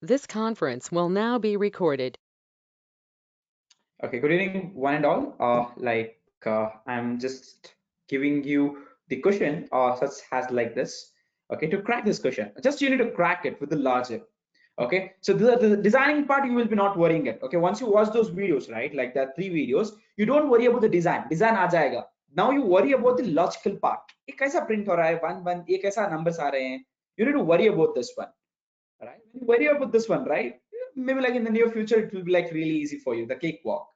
This conference will now be recorded. Okay, good evening, one and all. I'm just giving you the question, such as like this. Okay, to crack this question, just you need to crack it with the logic. Okay, so the designing part you will be not worrying it. Okay, once you watch those videos, right, like that 3 videos, you don't worry about the design. Design aa jayega. Now you worry about the logical part. ये कैसा print हो रहा है? One ये कैसा numbers आ रहे हैं? You need to worry about this one, right? When you worry about this one, right? Maybe like in the near future, it will be like really easy for you, the cakewalk,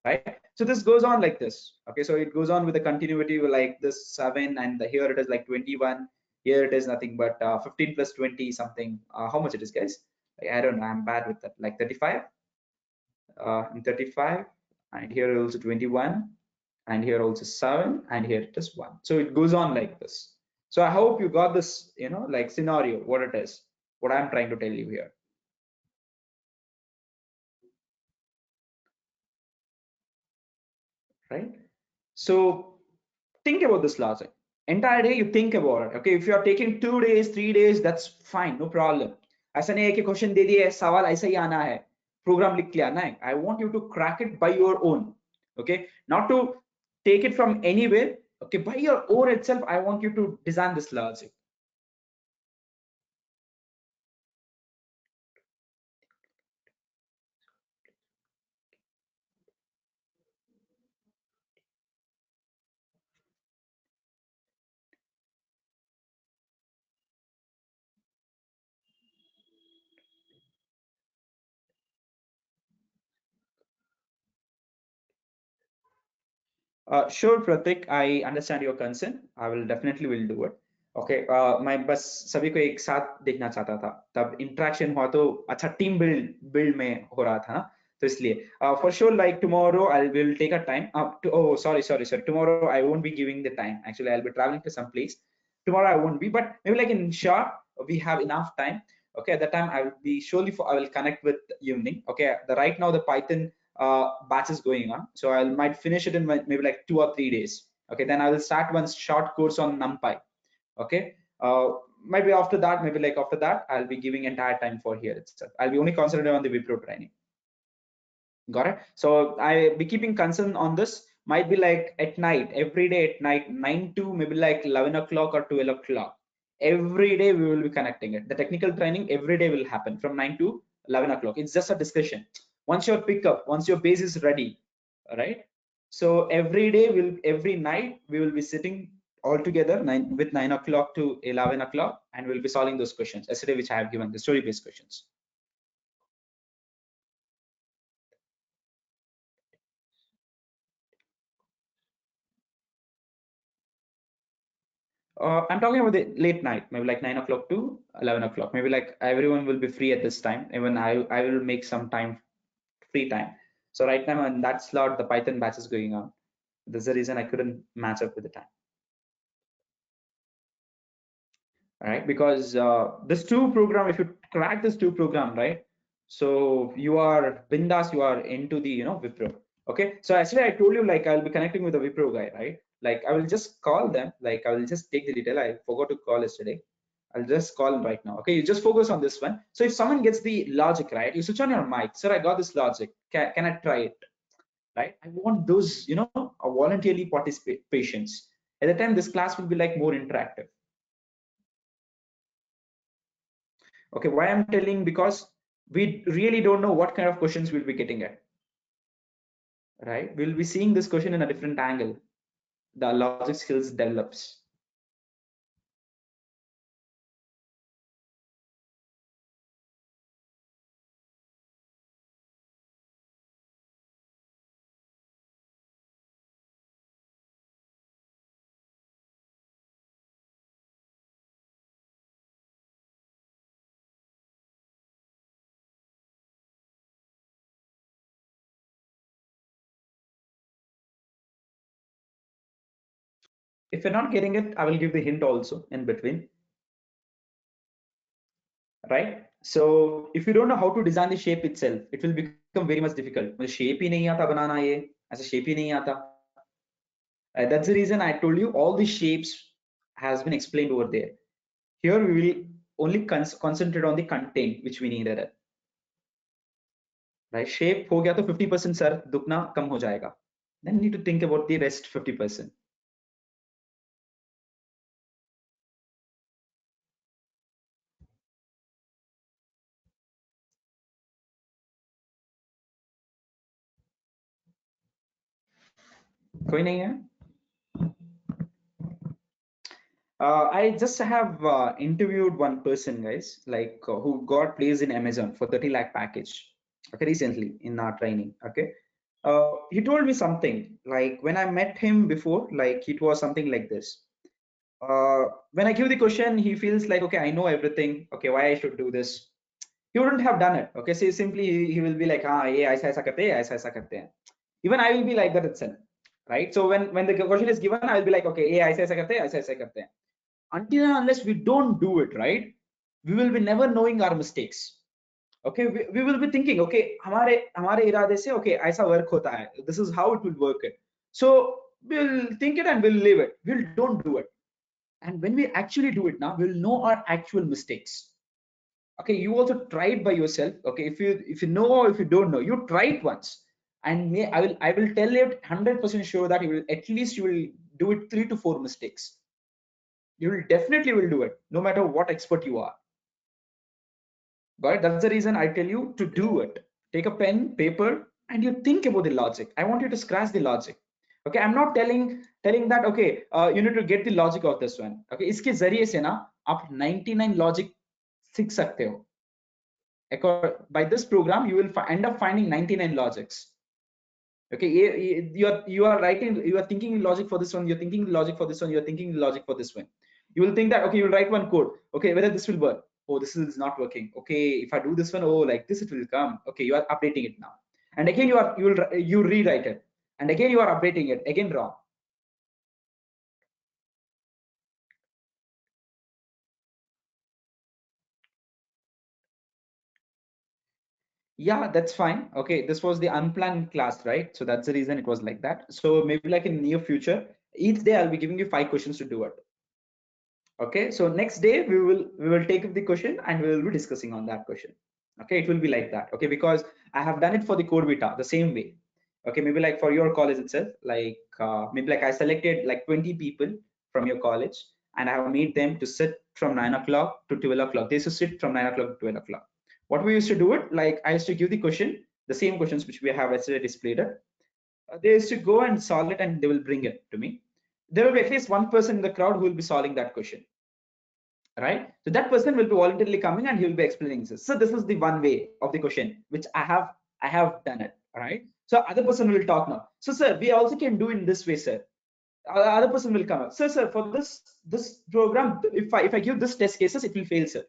right? So this goes on like this. Okay, so it goes on with the continuity like this 7, and here it is like 21. Here it is nothing but 15 plus 20 something. How much it is, guys? Like, I don't know, I'm bad with that. Like 35 and 35, and here also 21, and here also 7, and here it is 1. So it goes on like this. So I hope you got this, like scenario, what it is, what I'm trying to tell you here. Right? So think about this logic. Entire day you think about it. Okay, if you are taking 2 days, 3 days, that's fine, no problem. ऐसा नहीं है कि question दे दिए सवाल ऐसा ही आना है, programme लिख के आना है. I want you to crack it by your own. Okay, not to take it from anywhere. Okay, by your own itself, I want you to design this logic. Sure, Pratik, I understand your concern. I will definitely will do it. Okay, मैं बस सभी को एक साथ देखना चाहता था. तब इंटरेक्शन हुआ तो अच्छा टीम बिल्ड में हो रहा था ना, तो इसलिए for sure like tomorrow I will take a time. Oh, sorry. Tomorrow I won't be giving the time. Actually, I'll be traveling to some place. Tomorrow I won't be, but maybe like in short, we have enough time. Okay, at that time I will be surely I will connect with evening. Okay, right now the Python batch is going on, so I might finish it in maybe like 2 or 3 days. Okay, then I will start one short course on NumPy. Okay, maybe after that, I'll be giving entire time for here itself. I'll be only concentrating on the Wipro training. Got it? So I be keeping concern on this. Might be like at night, every day at night, 9 to maybe like 11 o'clock or 12 o'clock. Every day we will be connecting it. The technical training every day will happen from 9 to 11 o'clock. It's just a discussion. Once your pickup, once your base is ready, all right? So every night we will be sitting all together with 9 o'clock to 11 o'clock, and we'll be solving those questions yesterday, which I have given the story-based questions. I'm talking about the late night, maybe like 9 o'clock to 11 o'clock. Maybe like everyone will be free at this time. Even I will make some time, free time. So right now in that slot, the Python batch is going on. That's the reason I couldn't match up with the time. All right, because this two program, if you crack this two program, right? So you are bindas, you are into the Wipro. Okay, so actually I told you like I'll be connecting with the Wipro guy, right? Like I will just call them, like I will just take the detail. I forgot to call yesterday. I'll just call him right now. Okay, you just focus on this one. So if someone gets the logic right, you switch on your mic. Sir, I got this logic. Can I try it? Right? I want those, voluntarily participate patients. At the time, this class will be like more interactive. Okay, why I'm telling, because we really don't know what kind of questions we'll be getting at. Right? We'll be seeing this question in a different angle. The logic skills develops. If you're not getting it, I will give the hint also in between. Right? So if you don't know how to design the shape itself, it will become very much difficult. मुझे shape ही नहीं आता बनाना, ये ऐसा shape ही नहीं आता. That's the reason I told you all the shapes has been explained over there. Here we will only concentrate on the content which we needed. right? Shape हो गया तो 50% सर दुखना कम हो जाएगा. Then you need to think about the rest 50%. कोई नहीं है? I just have interviewed one person, guys, like who got placed in Amazon for 30 lakh package. Okay, recently in our training. Okay, he told me something like when I met him before, like it was something like this. When I give the question, he feels like, okay, I know everything. Okay, why I should do this? He wouldn't have done it. Okay, so simply he will be like, ah, yeah, ऐसा करते हैं, ऐसा करते हैं. Even I will be like that itself, right? So when the question is given, I will be like, okay, yeah, ऐसा करते हैं, ऐसा करते हैं. Until and unless we don't do it, right, we will be never knowing our mistakes. Okay, we will be thinking, okay, हमारे हमारे इरादे से, okay, ऐसा work होता है. This is how it will work it. So we'll think it and we'll leave it. We'll don't do it. And when we actually do it now, we'll know our actual mistakes. Okay, you also try it by yourself. Okay, if you know or if you don't know, you try it once, and I will tell you 100% sure that you will at least you will do it 3 to 4 mistakes. You will definitely will do it no matter what expert you are. Got it? That's the reason I tell you to do it. Take a pen, paper, and you think about the logic. I want you to scratch the logic. Okay, I'm not telling that, okay, you need to get the logic of this one. Okay, इसके जरिए से ना आप 99 logic सीख सकते हो. By this program you will end up finding 99 logics. Okay, you are writing, you are thinking logic for this one, you're thinking logic for this one, you're thinking logic for this one. You will think that, okay, you'll write one code, okay, whether this will work. Oh, this is not working. Okay, if I do this one, oh, like this it will come. Okay, you are updating it now, and again you rewrite it, and again you are updating it, again wrong. Yeah, that's fine. Okay, this was the unplanned class, right? So that's the reason it was like that. So maybe like in near future, each day I'll be giving you 5 questions to do it. Okay, so next day we will take up the question and we will be discussing on that question. Okay, it will be like that. Okay, because I have done it for the core beta the same way. Okay, maybe like for your college itself, like maybe like I selected like 20 people from your college and I have made them to sit from 9 o'clock to 12 o'clock. They used to sit from 9 o'clock to 12 o'clock. What we used to do it, like I used to give the question, the same questions which we have yesterday displayed it. They used to go and solve it and they will bring it to me. There will be at least one person in the crowd who will be solving that question, right? So that person will be voluntarily coming and he will be explaining this. So this is the one way of the question which I have done it. All right, so other person will talk now. So sir, we also can do in this way, sir. Other person will come up, sir, for this program, if I give this test cases, it will fail, sir.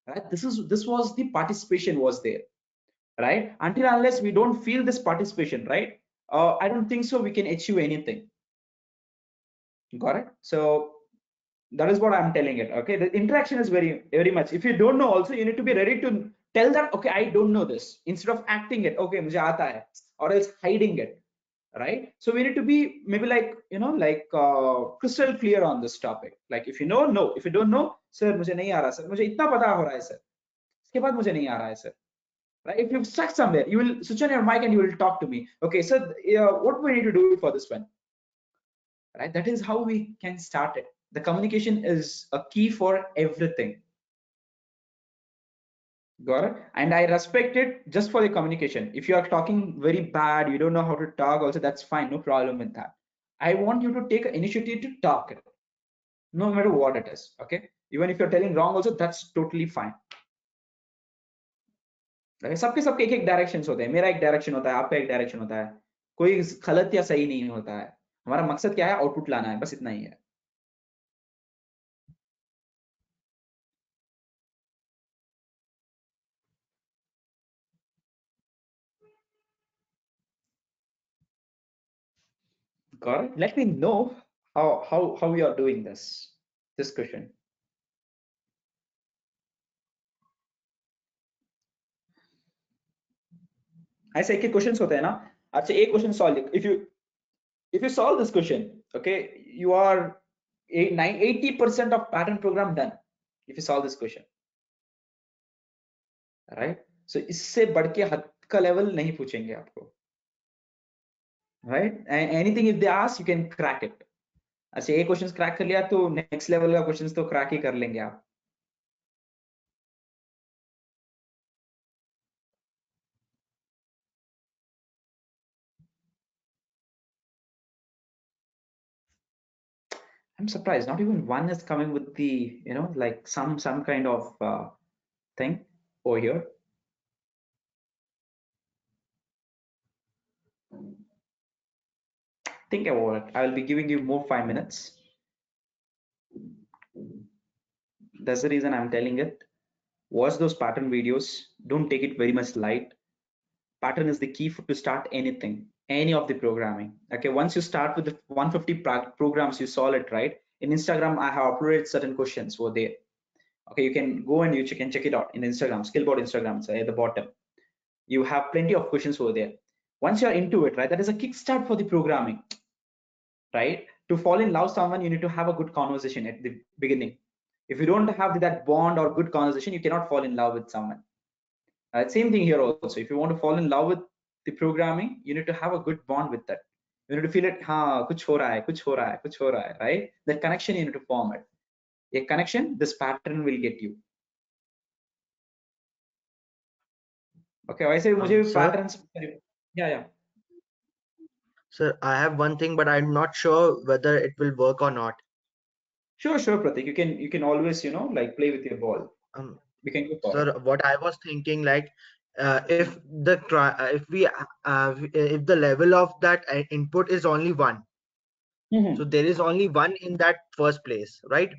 Right, this was the participation was there, right? Until unless we don't feel this participation, right, I don't think so we can achieve anything. Got it? So that is what I'm telling it. Okay, the interaction is very much. If you don't know also, you need to be ready to tell that, okay, I don't know this, instead of acting it, okay, mujhe aata hai, or else hiding it, right? So we need to be maybe like, like crystal clear on this topic. Like if you know, no. If you don't know, sir, mujhe nahi aa raha, sir, mujhe itna pata ho raha hai, sir, uske baad mujhe nahi aa raha hai, sir. Right? If you're stuck somewhere, you will switch on your mic and you will talk to me. Okay, sir, what we need to do for this one? Right, that is how we can start it. The communication is a key for everything. Got it? And I respect it just for the communication. If you are talking very bad, you don't know how to talk also, that's fine, no problem with that. I want you to take an initiative to talk it, no matter what it is. Okay, even if you're telling wrong also, that's totally fine. सबके सबके एक एक direction होते हैं. मेरा एक direction होता है, आपका एक डायरेक्शन होता है. कोई गलत या सही नहीं होता है. हमारा मकसद क्या है? आउटपुट लाना है, बस इतना ही है. Got it? Let me know how you are doing this question. ऐसे एक क्वेश्चंस होते हैं ना. अच्छा, एक question solve. If you solve this question, okay, you are 80% of pattern program done. If you solve this question, right? So इससे बढ़ के का लेवल नहीं पूछेंगे आपको, right? Anything if they ask you can crack it. अच्छा, ये questions crack कर लिया तो नेक्स्ट लेवल का क्वेश्चंस तो क्रैक ही कर लेंगे आप। I'm surprised not even one is coming with the, like some kind of thing over here. Think about it. I will be giving you more 5 minutes. That's the reason I'm telling it. Watch those pattern videos. Don't take it very much light. Pattern is the key to start anything, any of the programming. Okay, once you start with the 150 programs, you solve it, right? In Instagram, I have uploaded certain questions over there. Okay, you can go and you can check it out in Instagram, SkillBout Instagram, it's at the bottom. You have plenty of questions over there. Once you're into it, right, that is a kickstart for the programming, right? To fall in love with someone, you need to have a good conversation at the beginning. If you don't have that bond or good conversation, you cannot fall in love with someone. Same thing here also. If you want to fall in love with the programming, you need to have a good bond with that. You need to feel it, ha, kuch ho raha hai, kuch ho raha hai, kuch ho raha hai, right? That connection you need to form it. A connection, this pattern will get you. Okay, वैसे मुझे भी Sir, patterns, yeah. sir, I have one thing, but I'm not sure whether it will work or not. Sure, Pratik. You can always, like play with your ball. Um, We can go for Sir, it. what I was thinking, like, if the level of that input is only one, so there is only one in that first place, right?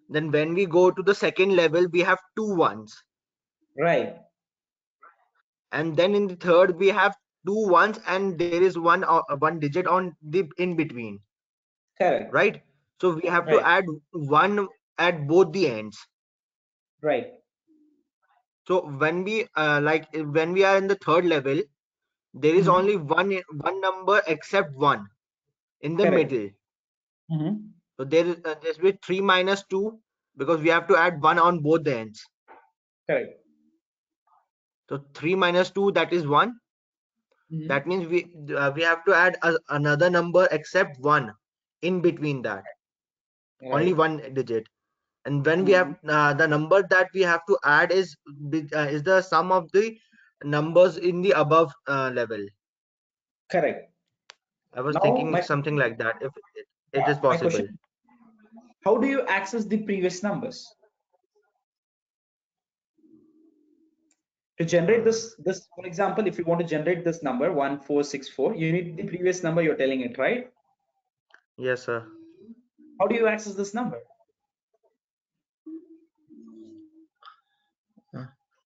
Then when we go to the second level, we have two ones, Right. and then in the third we have two ones, and there is one digit on the in between, Correct. right? So we have to Right. add one at both the ends. Right. So when we when we are in the third level, there is only one number except one in the Correct. middle. So there's with 3 minus 2 because we have to add 1 on both the ends. Correct. So 3 minus 2, that is 1. That means we have to add another number except 1 in between that. Only Right. one digit. And when we have the number that we have to add is the sum of the numbers in the above level. Correct. I was Now thinking something like that, if it is my possible. question: how do you access the previous numbers to generate this? For example, if you want to generate this number 1464, you need the previous number. You're telling it, right? Yes, sir. How do you access this number?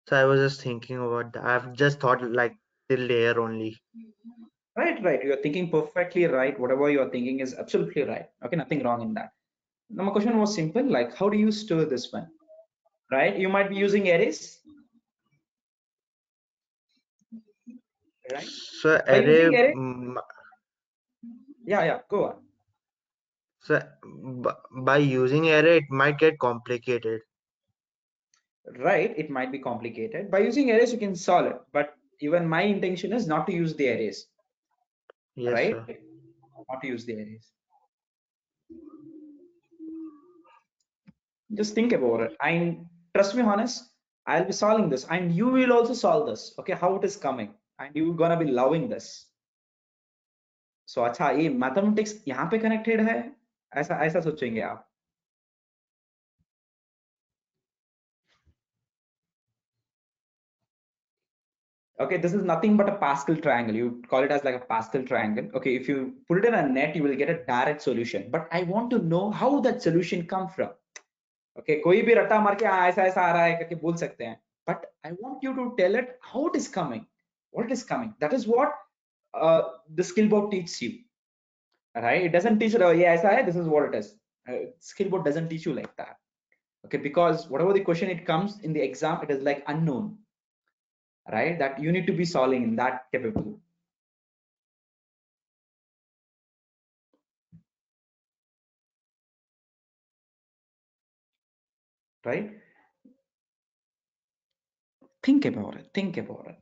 So I was just thinking about that. I've just thought like till there only. Right. You're thinking perfectly right. Whatever you're thinking is absolutely right. Okay, nothing wrong in that. Now my question was simple, like how do you store this one? Right? You might be using arrays, right? So By array, using array, yeah, go on. so by using array, it might get complicated. Right, it might be complicated. By using arrays, you can solve it. But even my intention is not to use the arrays, Yes, right? sir. Not to use the arrays. Just think about it. And trust me, honest, I'll be solving this, and you will also solve this. Okay, how it is coming, and you're gonna be loving this. So अच्छा, ये mathematics यहाँ पे connected है, ऐसा ऐसा सोचेंगे आप. Okay, this is nothing but a Pascal triangle. You call it as like a Pascal triangle. Okay, if you put it in a net, you will get a direct solution. But I want to know how that solution come from. Okay, कोई भी रट्टा मार के ऐसा ऐसा आ रहा है करके बोल सकते हैं. But I want you to tell it how it is coming, what it is coming. That is what the skill book teaches you. Right? It doesn't teach you, oh, yeah, ऐसा है, this is what it is. Skill book doesn't teach you like that. Okay, because whatever the question it comes in the exam, it is like unknown. Right? That you need to be solving in that capable. Right? Think about it. Think about it.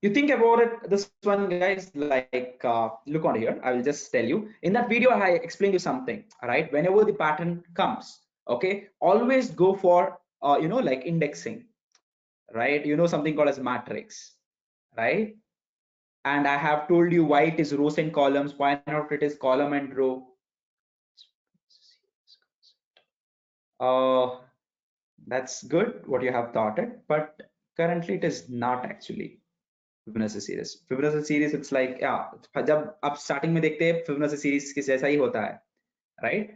You think about it, this one, guys, like look on here. I will just tell you. In that video, I explained you something. All right. Whenever the pattern comes, okay, always go for like indexing, right? You know something called as matrix, right? And I have told you why it is rows and columns, why not it is column and row. That's good what you have thought it, but currently it is not actually Fibonacci series. Fibonacci series, it's like, yeah, जब आप starting में देखते हैं Fibonacci series के जैसा ही होता है, right?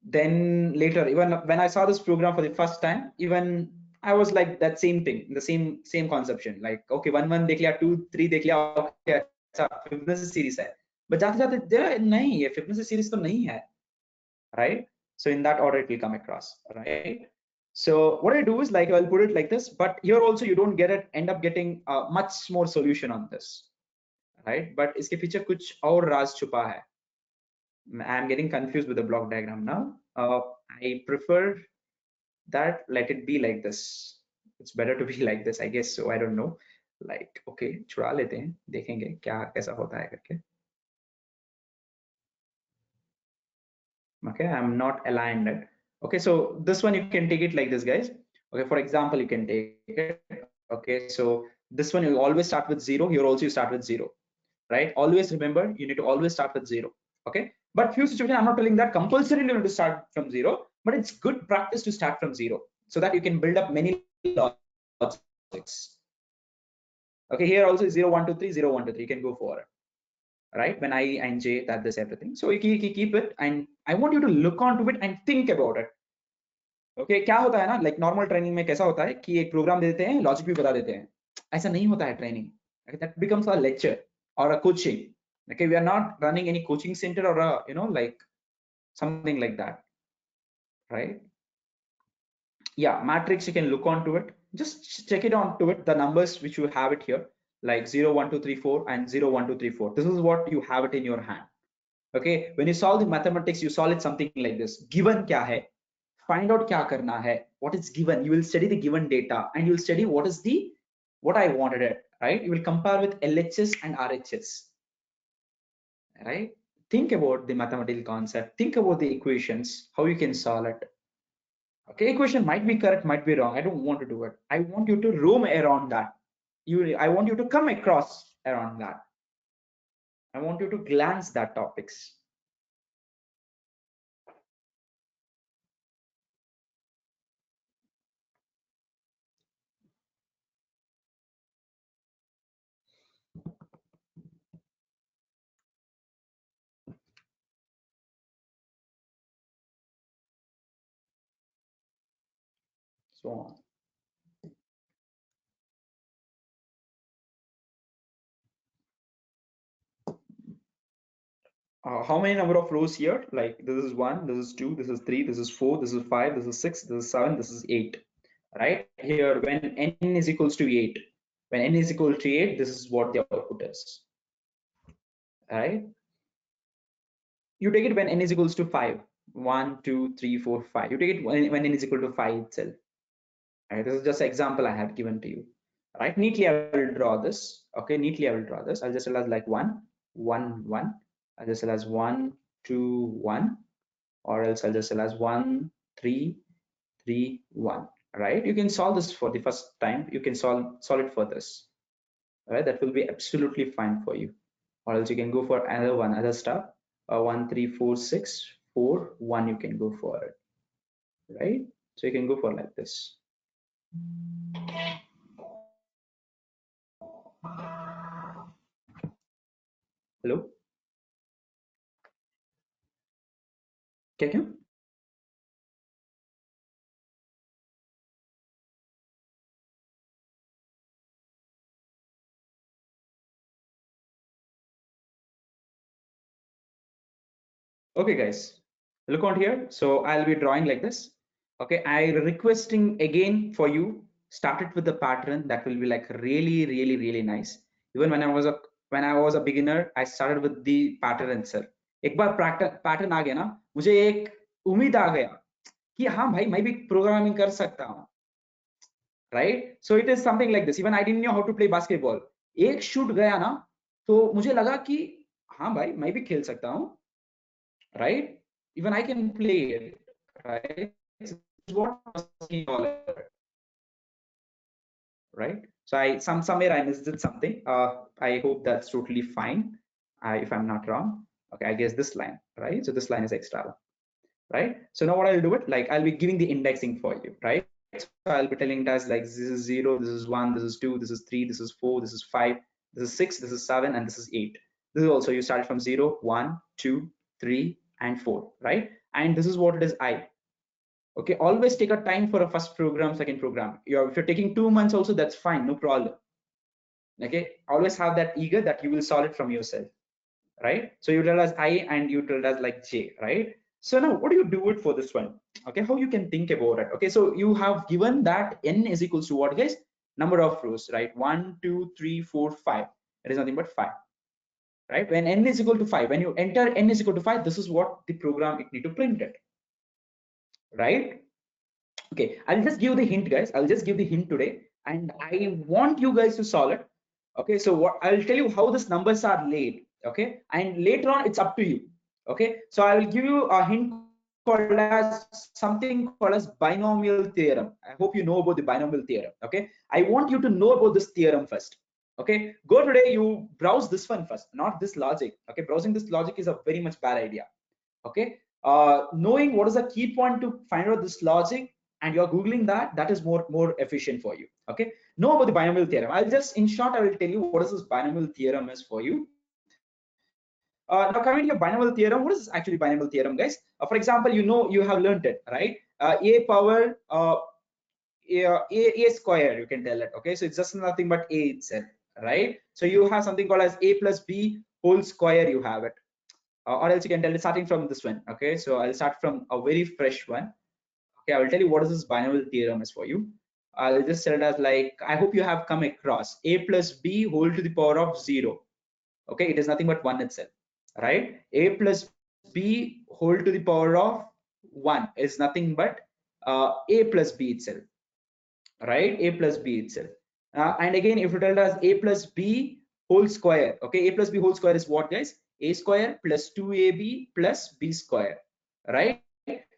Then later, even when I saw this program for the first time, even I was like that same thing, the same conception. Like, okay, 1 1 देख लिया, 2 3 देख लिया, okay, अच्छा Fibonacci series है. But जाते जाते नहीं है, Fibonacci series तो नहीं है, right? So in that order it will come across, right? So what I do is like I'll put it like this, but here also you don't get it, end up getting much more solution on this, right? But इसके पीछे कुछ और राज छुपा है. I'm getting confused with the block diagram now. I prefer that let it be like this. It's better to be like this, I guess. So I don't know. Like, okay, छुड़ा लेते हैं, देखेंगे क्या कैसा होता है करके. Okay, I'm not aligned it. Okay, so this one you can take it like this, guys. Okay, for example, you can take it. Okay, so this one you always start with 0. Here also you start with 0, right? Always remember, you need to always start with 0. Okay, but few situations I'm not telling that compulsory you need to start from 0, but it's good practice to start from 0 so that you can build up many logics. Okay, here also 0 1 2 3 0 1 2 3. You can go for it. Right, when I and j, that this everything, so you keep it, and I want you to look onto it and think about it. Okay, क्या होता है ना, like normal training में कैसा होता है कि एक program दे देते हैं, logic भी बता देते हैं. ऐसा नहीं होता है training. Okay, that becomes a lecture or a coaching. Okay, we are not running any coaching center or a like something like that, right? Yeah, matrix, you can look onto it, just check it onto it, the numbers which you have it here, like 0 1 2 3 4 and 0 1 2 3 4. This is what you have it in your hand. Okay, when you solve the mathematics, you solve it something like this. Given kya hai, find out kya karna hai, what is given. You will study the given data and you will study what I wanted it, right? You will compare with LHS and RHS, right? Think about the mathematical concept, think about the equations, how you can solve it. Okay, equation might be correct, might be wrong. I don't want to do it. I want you to roam around that. I want you to come across around that. I want you to glance that topics. So on. How many number of rows here? Like this is 1, this is 2, this is 3, this is 4, this is 5, this is 6, this is 7, this is 8. Right here, when n is equals to 8, when n is equal to 8, this is what the output is. Right? You take it when n is equals to 5. 1, 2, 3, 4, 5. You take it when n is equal to 5 itself. Right? This is just an example I have given to you. Right? Neatly, I will draw this. Okay, neatly I will draw this. I'll just tell us like 1, 1, 1. I'll just tell us 1, 2, 1. Or else I'll just tell as 1 3 3 1. Right, you can solve this for the first time, you can solve it for this. All right, that will be absolutely fine for you. Or else you can go for another one, other stuff. 1 3 4 6 4 1, you can go for it. Right, so you can go for like this. Hello, क्या Okay, guys, look on here. So I'll be drawing like this. Okay, I requesting again for you, start it with the pattern. That will be like really nice. Even when I was a beginner, I started with the pattern itself. एक बार pattern आ गया ना, मुझे एक उम्मीद आ गया कि हाँ भाई मैं भी प्रोग्रामिंग कर सकता हूँ. right? So it is something like this. Even I didn't know how to play basketball. एक शूट गया ना तो मुझे लगा कि हाँ भाई मैं भी खेल सकता हूँ, right? Even I can play it, right? This is what was involved, right? So somewhere I missed it something. I hope that's totally fine. If I'm not wrong. Okay, I guess this line, right? So this line is extra, right? So now what I'll do it, like I'll be giving the indexing for you, right? So I'll be telling it as like this is 0, this is 1, this is 2, this is 3, this is 4, this is 5, this is 6, this is 7, and this is 8. This is also you start from 0, 1, 2, 3, and 4, right? And this is what it is I. Okay, always take a time for a first program, second program. If you're taking 2 months also, that's fine, no problem. Okay, always have that eager that you will solve it from yourself, right? So you tell us I and you tell us like J, right? So now what do you do it for this one? Okay, how you can think about it? Okay, so you have given that n is equals to what, guys? Number of rows, right? 1, 2, 3, 4, 5. It is nothing but 5, right? When n is equal to 5, when you enter n is equal to 5, this is what the program it need to print it, right? Okay, I'll just give the hint, guys. I'll just give the hint today, and I want you guys to solve it. Okay, so what I'll tell you how these numbers are laid. Okay, and later on it's up to you. Okay, so I will give you a hint called as something called as binomial theorem. I hope you know about the binomial theorem. Okay, I want you to know about this theorem first. Okay, go today, you browse this one first, not this logic. Okay, browsing this logic is a very much bad idea. Okay, knowing what is the key point to find out this logic and you're googling that is more efficient for you. Okay, know about the binomial theorem. I'll just in short I will tell you what is this binomial theorem is for you. Now coming to your binomial theorem, what is actually binomial theorem, guys? For example, you have learned it, right? A power a square, you can tell it. Okay, so it's just nothing but a itself, right? So you have something called as a plus b whole square, you have it. Or else you can tell it starting from this one. Okay, so I'll start from a very fresh one. Okay, I will tell you what is this binomial theorem is for you. I'll just tell it as like, I hope you have come across a plus b whole to the power of 0. Okay, it is nothing but 1 itself, right? A plus b whole to the power of 1 is nothing but a plus b itself, right? A plus b itself. And again, if you tell us a plus b whole square, okay, a plus b whole square is what, guys? A square plus 2ab plus b square, right?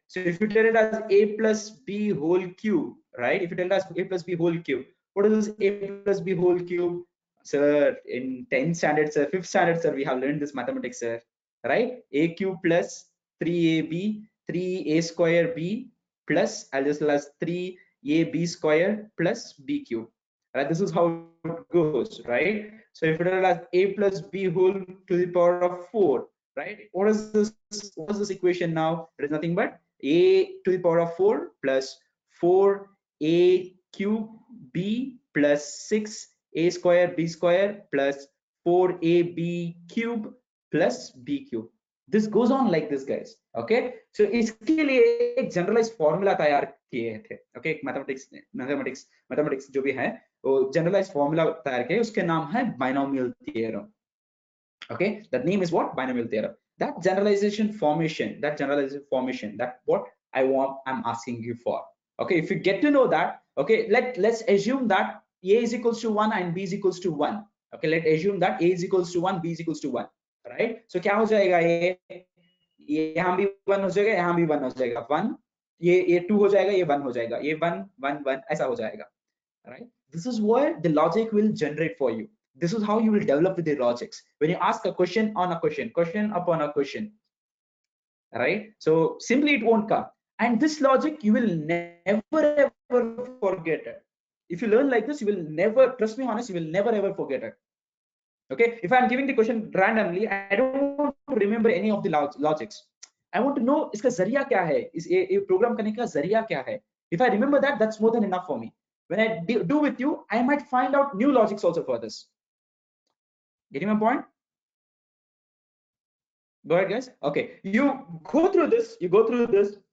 So if you tell it as a plus b whole cube, right? If you tell us a plus b whole cube, what is this a plus b whole cube? Sir, in 10th standard, sir, 5th standard, sir, we have learned this mathematics, sir, right? A cube plus 3ab, 3a square b plus, I'll just tell as 3ab square plus b cube, right? This is how it goes, right? So if you tell as a plus b whole to the power of 4, right? What is this? What is this equation now? It is nothing but a to the power of 4 plus 4a cube b plus 6a square b square plus 4ab cube plus b cube. This goes on like this, guys. Okay, so इसके लिए एक generalise formula तैयार किए थे. Okay, mathematics जो भी है वो जनरलाइज फॉर्मूला तैयार किए, उसके नाम है binomial theorem. Okay, that name is what? Binomial theorem. That generalization formation, that what I'm asking you for. Okay, if you get to know that, okay, let's assume that a is equals to 1 and b is equals to 1. Okay, let's assume that a is equals to 1, b is equals to 1, right? So क्या हो जाएगा, ये यहाँ भी 1 हो जाएगा, यहाँ भी 1 हो जाएगा, 1 ये 2 हो जाएगा, ये 1 हो जाएगा, ये 1 1 1 ऐसा हो जाएगा, right? This is where the logic will generate for you. This is how you will develop with the logics. When you ask a question on a question upon a question, right? So simply it won't come. And this logic you will never ever forget it. If you learn like this, you will never, trust me honest, you will never ever forget it. Okay, if I'm giving the question randomly, I don't want to remember any of the logics. I want to know iska zariya kya hai, is a program karne ka zariya kya hai. If I remember that, that's more than enough for me. When I do with you, I might find out new logics also for this. Getting my point? Go ahead, guys. Okay, you go through this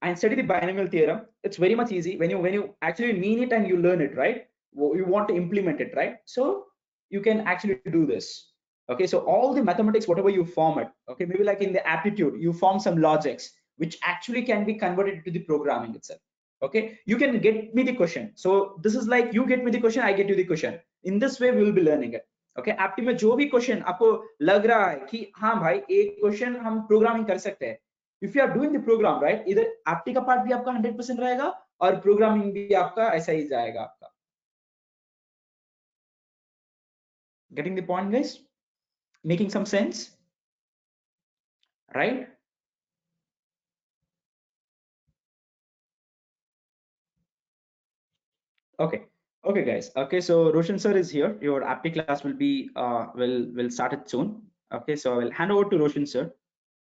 and study the binomial theorem. It's very much easy when you actually mean it and you learn it, right? You want to implement it, right? So you can actually do this. Okay, so all the mathematics, whatever you form it, okay, maybe like in the aptitude, you form some logics which actually can be converted to the programming itself. Okay, you can get me the question. So this is like you get me the question, I get you the question. In this way we will be learning it. Okay, एप्टी में जो भी question आपको लग रहा है कि हाँ भाई एक क्वेश्चन हम प्रोग्रामिंग कर सकते हैं, if you are doing the program right, इधर एप्टी का पार्ट भी आपका 100% रहेगा और प्रोग्रामिंग भी आपका ऐसा ही जाएगा आपका. Getting the point, guys? Making some sense, right? Okay guys. Okay, so Roshan sir is here. Your apti class will be will start it soon. Okay, so I will hand over to Roshan sir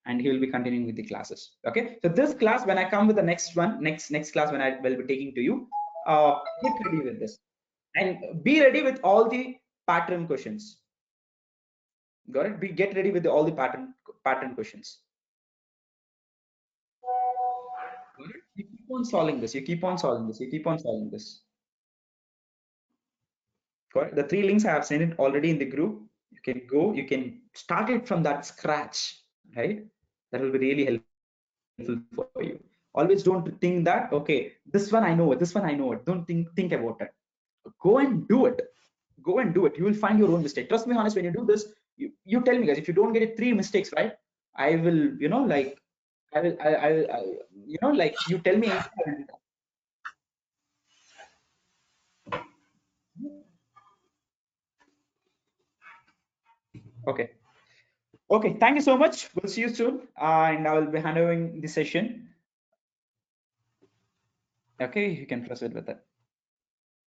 and he will be continuing with the classes. Okay, so this class, when I come with the next one, next class when I will be taking to you, get ready with this and be ready with all the pattern questions. Got it? Get ready with all the pattern questions. Got it? You keep on solving this, you keep on solving this, you keep on solving this. Got it? The 3 links I have sent it already in the group. You can go, you can start it from that scratch, right? That will be really helpful for you. Always don't think that, okay, this one I know it, this one I know it. Don't think about it. Go and do it. Go and do it. You will find your own mistake. Trust me, honest, when you do this, you tell me, guys, if you don't get it 3 mistakes right, I will, you know, like, I you know, like, you tell me anything. Okay. Okay, thank you so much. We'll see you soon. And I will be handling the session. Okay, you can proceed with it.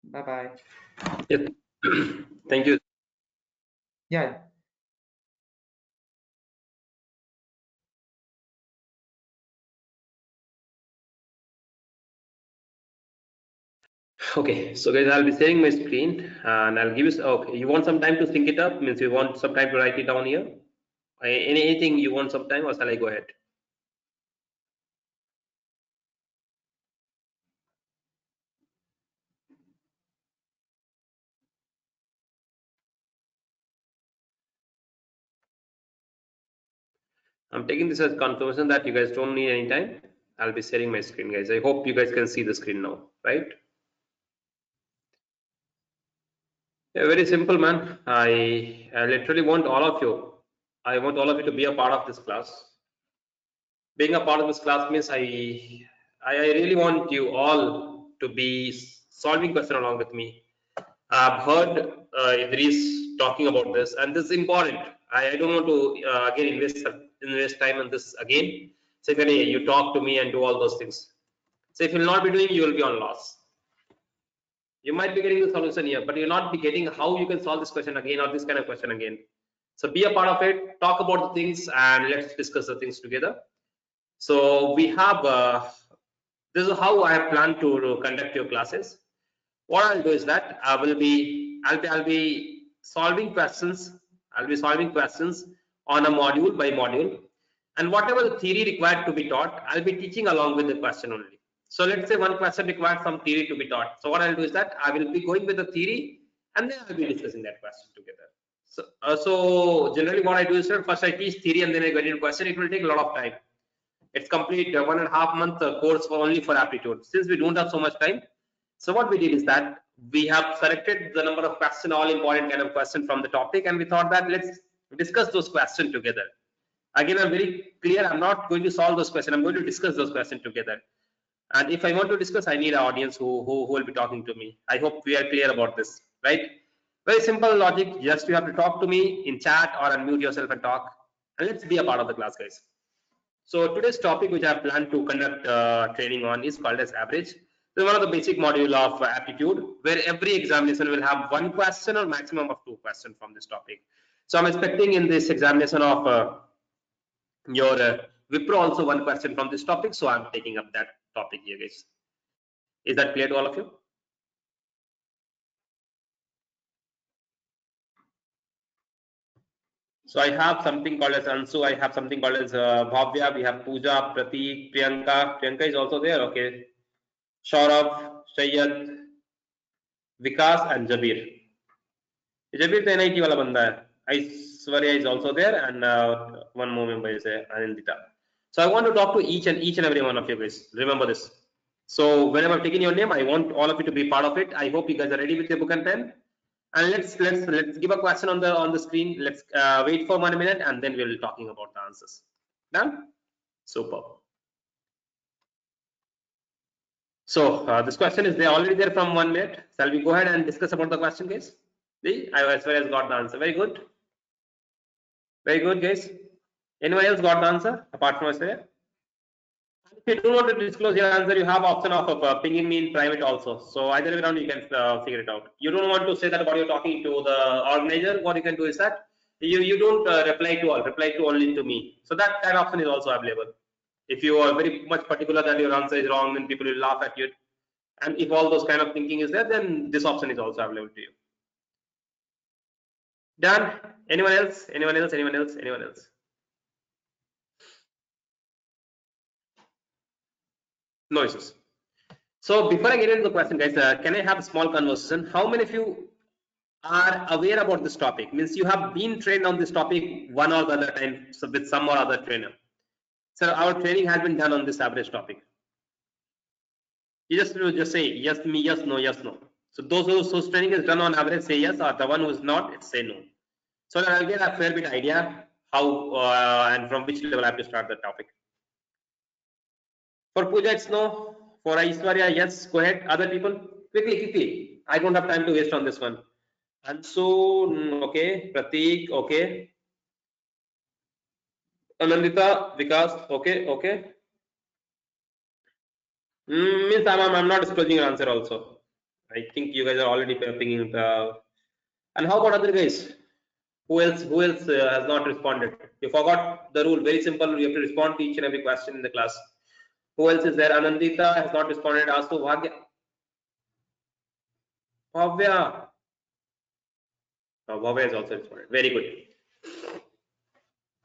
Bye-bye. Yes. Thank you. Yeah. Okay, so guys, I'll be sharing my screen and I'll give you, okay, you want some time to sync it up, means you want some time to write it down here? Anything you want some time, or shall I go ahead? I'm taking this as confirmation that you guys don't need any time. I'll be sharing my screen, guys. I hope you guys can see the screen now, right? Yeah, very simple, man. I literally want all of you. I want all of you to be a part of this class. Being a part of this class means I really want you all to be solving question along with me. I've heard Idris talking about this, and this is important. I don't want to again invest time on this again. So you talk to me and do all those things. So if you'll not be doing, you will be on loss. You might be getting the solution here, but you'll not be getting how you can solve this question again or this kind of question again. So be a part of it, talk about the things, and let's discuss the things together. So we have, this is how I have planned to conduct your classes. What I'll do is that I'll be solving questions. I'll be solving questions on a module by module, and whatever the theory required to be taught, I'll be teaching along with the question only. So let's say one question requires some theory to be taught. So what I'll do is that I will be going with the theory, and then I'll be discussing that question together. So generally what I do is that first I teach theory and then I get into question. It will take a lot of time. It's complete 1.5 month course only for aptitude. Since we don't have so much time, so what we did is that we have selected the number of questions, all important kind of question from the topic, and we thought that let's discuss those questions together. Again, I'm very clear. I'm not going to solve those questions. I'm going to discuss those questions together. And if I want to discuss, I need an audience who will be talking to me. I hope we are clear about this, right? Very simple logic. Just you have to talk to me in chat or unmute yourself and talk. And let's be a part of the class, guys. So today's topic, which I plan to conduct training on, is called as average. This is one of the basic module of aptitude, where every examination will have 1 question or maximum of 2 questions from this topic. So I'm expecting in this examination of your Wipro also 1 question from this topic. So I'm taking up that topic here, guys. Is that clear to all of you? So I have something called as Ansu, I have something called as Bhavya, we have Pooja, Prateek, Priyanka. Priyanka is also there, okay. Saurabh, Shayyad, Vikas and Jabir. Jabir the NIT wala banda hai. Aishwarya is also there, and one more member is Anindita. So I want to talk to each and every one of you guys. Remember this. So whenever I'm taking your name, I want all of you to be part of it. I hope you guys are ready with your book and pen. And let's give a question on the screen. Let's wait for 1 minute and then we'll be talking about the answers. Done? Super. So this question is already there from 1 minute. Shall we go ahead and discuss about the question, guys? See, I as well as got the answer. Very good. Very good, guys. Anyone else got the answer apart from Aishwarya? If you do not want to disclose your answer, you have option of pinging me in private also. So either way around, you can figure it out. You don't want to say that what you're talking to the organizer. What you can do is that you don't reply to all, reply to only to me. So that option is also available. If you are very much particular that your answer is wrong, then people will laugh at you. And if all those kind of thinking is there, then this option is also available to you. Done? Anyone else? Anyone else? Anyone else? Anyone else? No issues. So before I get into the question, guys, can I have a small conversation? How many of you are aware about this topic? Means you have been trained on this topic one or the other time, so with some or other trainer. So our training has been done on this average topic. You just say yes, me, yes, no, yes, no. So those whose training is done on average say yes, or the one who is not, it's say no. So that I'll get a fair bit idea how and from which level I have to start the topic. For Pooja, it's no. For Aishwarya, yes. Go ahead. Other people, quickly. I don't have time to waste on this one. Ansu, okay. Prateek, okay. Anandita, Vikas, okay. Means I'm not disclosing your answer also. I think you guys are already pinging the. And how about other guys? Who else has not responded? You forgot the rule. Very simple. You have to respond to each and every question in the class. Who else is there? Anandita has not responded. Asu, Bhagya. Bhavya. Oh, Bhavya has also responded. Very good.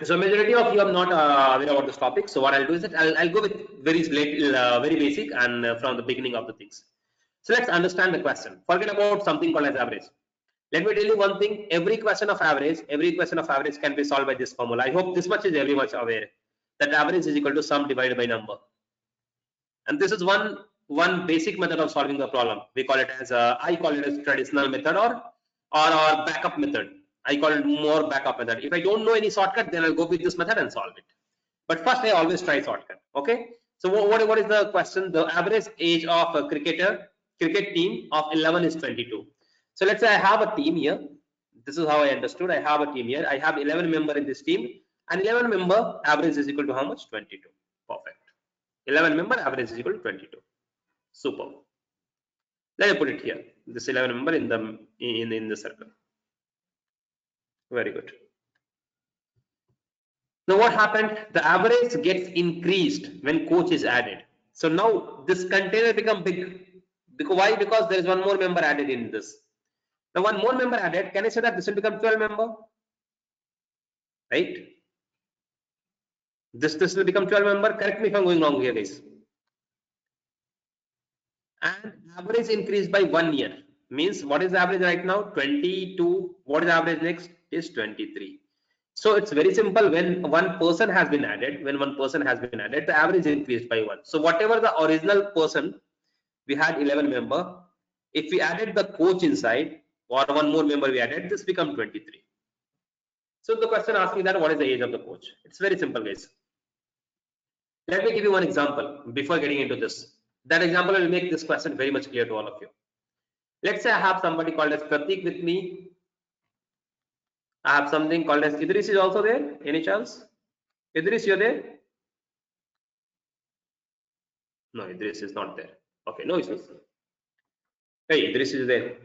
So majority of you are not aware about this topic. So what I'll do is that I'll go with very basic and from the beginning of the things. So let's understand the question. Forget about something called as average. Let me tell you one thing. Every question of average can be solved by this formula. I hope this much is very much aware that average is equal to sum divided by number. And this is one basic method of solving the problem. We call it as I call it as traditional method or backup method. I call it more backup method. If I don't know any shortcut, then I'll go with this method and solve it. But first, I always try shortcut. Okay. So what is the question? The average age of a cricket team of 11 is 22. So let's say I have a team here. This is how I understood. I have a team here. I have 11 member in this team, and 11 member average is equal to how much? 22. Perfect. 11 member average is equal to 22. Super. Let me put it here. This 11 member in the circle. Very good. Now what happened? The average gets increased when coach is added. So now this container become big. Because why? Because there is one more member added in this. Now one more member added. Can I say that this will become 12 member? Right? This will become 12 member. Correct me if I'm going wrong here, guys. And average increased by 1 year. Means what is the average right now? 22. What is the average next? Is 23. So it's very simple. When one person has been added, the average increased by 1. So whatever the original person, we had 11 member. If we added the coach inside or one more member we added, this become 23. So the question asks me that what is the age of the coach? It's very simple, guys. Let me give you one example before getting into this. That example will make this question very much clear to all of you. Let's say I have somebody called as Prateek with me. I have something called as Idris is also there. Any chance? Idris, you're there? No, Idris is not there. Okay, no issues. Hey, Idris is there.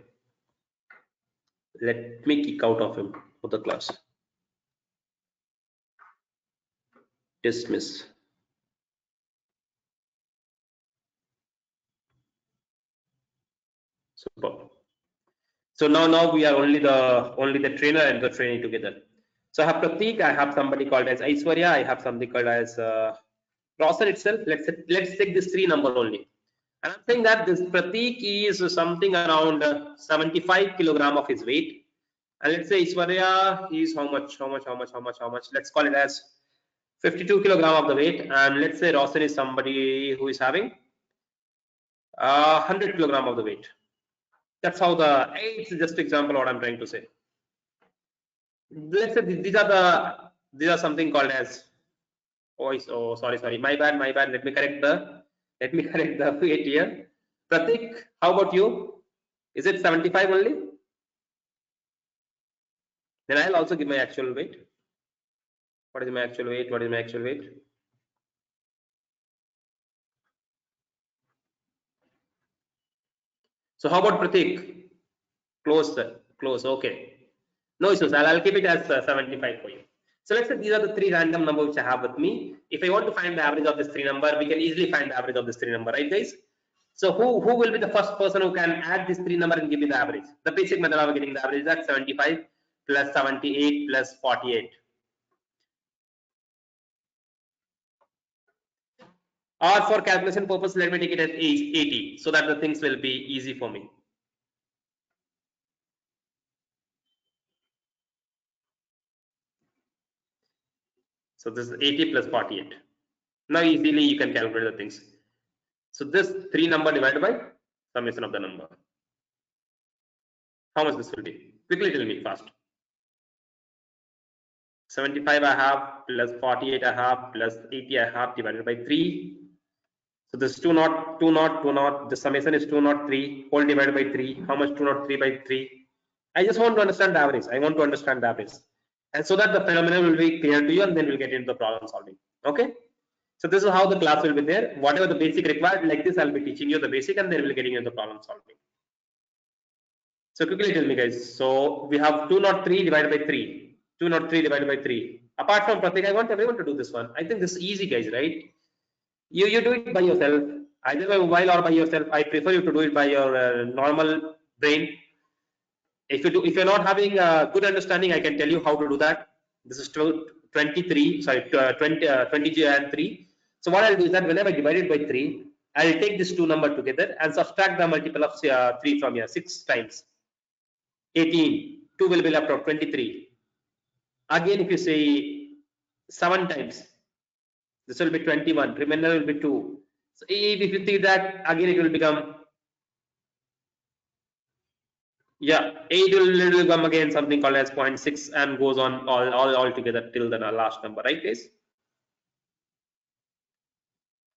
Let me kick out of him for the class. Dismiss. Super. So now we are only the trainer and the trainee together. So I have Prateek, I have somebody called as Aishwarya, I have something called as Rosser itself. Let's take this 3 number only. And I'm saying that this Prateek is something around 75 kilogram of his weight. And let's say Aishwarya is how much? Let's call it as 52 kilogram of the weight. And let's say Rosser is somebody who is having 100 kilogram of the weight. That's how it's just example what I'm trying to say. Let's say these are something called as sorry, my bad. Let me correct the weight here. Pratik, how about you? Is it 75 only? Then I'll also give my actual weight. What is my actual weight? So how about Pratik? Close. Okay. No issues. I'll keep it as 75 for you. So let's say these are the three random numbers which I have with me. If I want to find the average of this three number, we can easily find the average of this three number, right, guys? So who will be the first person who can add this three number and give me the average? The basic method of getting the average is that 75 plus 78 plus 48. Or for calculation purpose, let me take it as 80 so that the things will be easy for me. So this is 80 plus 48. Now easily you can calculate the things. So this three number divided by summation of the number. How much this will be? Quickly tell me fast. 75 I have plus 48 I have plus 80 I have divided by 3. So this 202. The summation is 203 whole divided by 3. How much 203 by 3? I just want to understand the average. I want to understand the average. And so that the phenomenon will be clear to you, and then we'll get into the problem solving. Okay. So this is how the class will be there. Whatever the basic required, like this, I'll be teaching you the basic, and then we'll get into the problem solving. So quickly tell me, guys. So we have 203 divided by 3. 203 divided by 3. Apart from Pratik, I want everyone to do this one. I think this is easy, guys, right? You do it by yourself, either by mobile or by yourself. I prefer you to do it by your normal brain. If you're not having a good understanding, I can tell you how to do that. This is 23. Sorry, 20 and 3. So what I'll do is that whenever I divide it by 3, I'll take this two number together and subtract the multiple of 3 from here. 6 times 18. 2 will be left out. 23. Again, if you say 7 times, this will be 21. Remainder will be 2. So if you see that, again it will become 8 will come again something called as 0.6 and goes on all together till the last number, right, guys?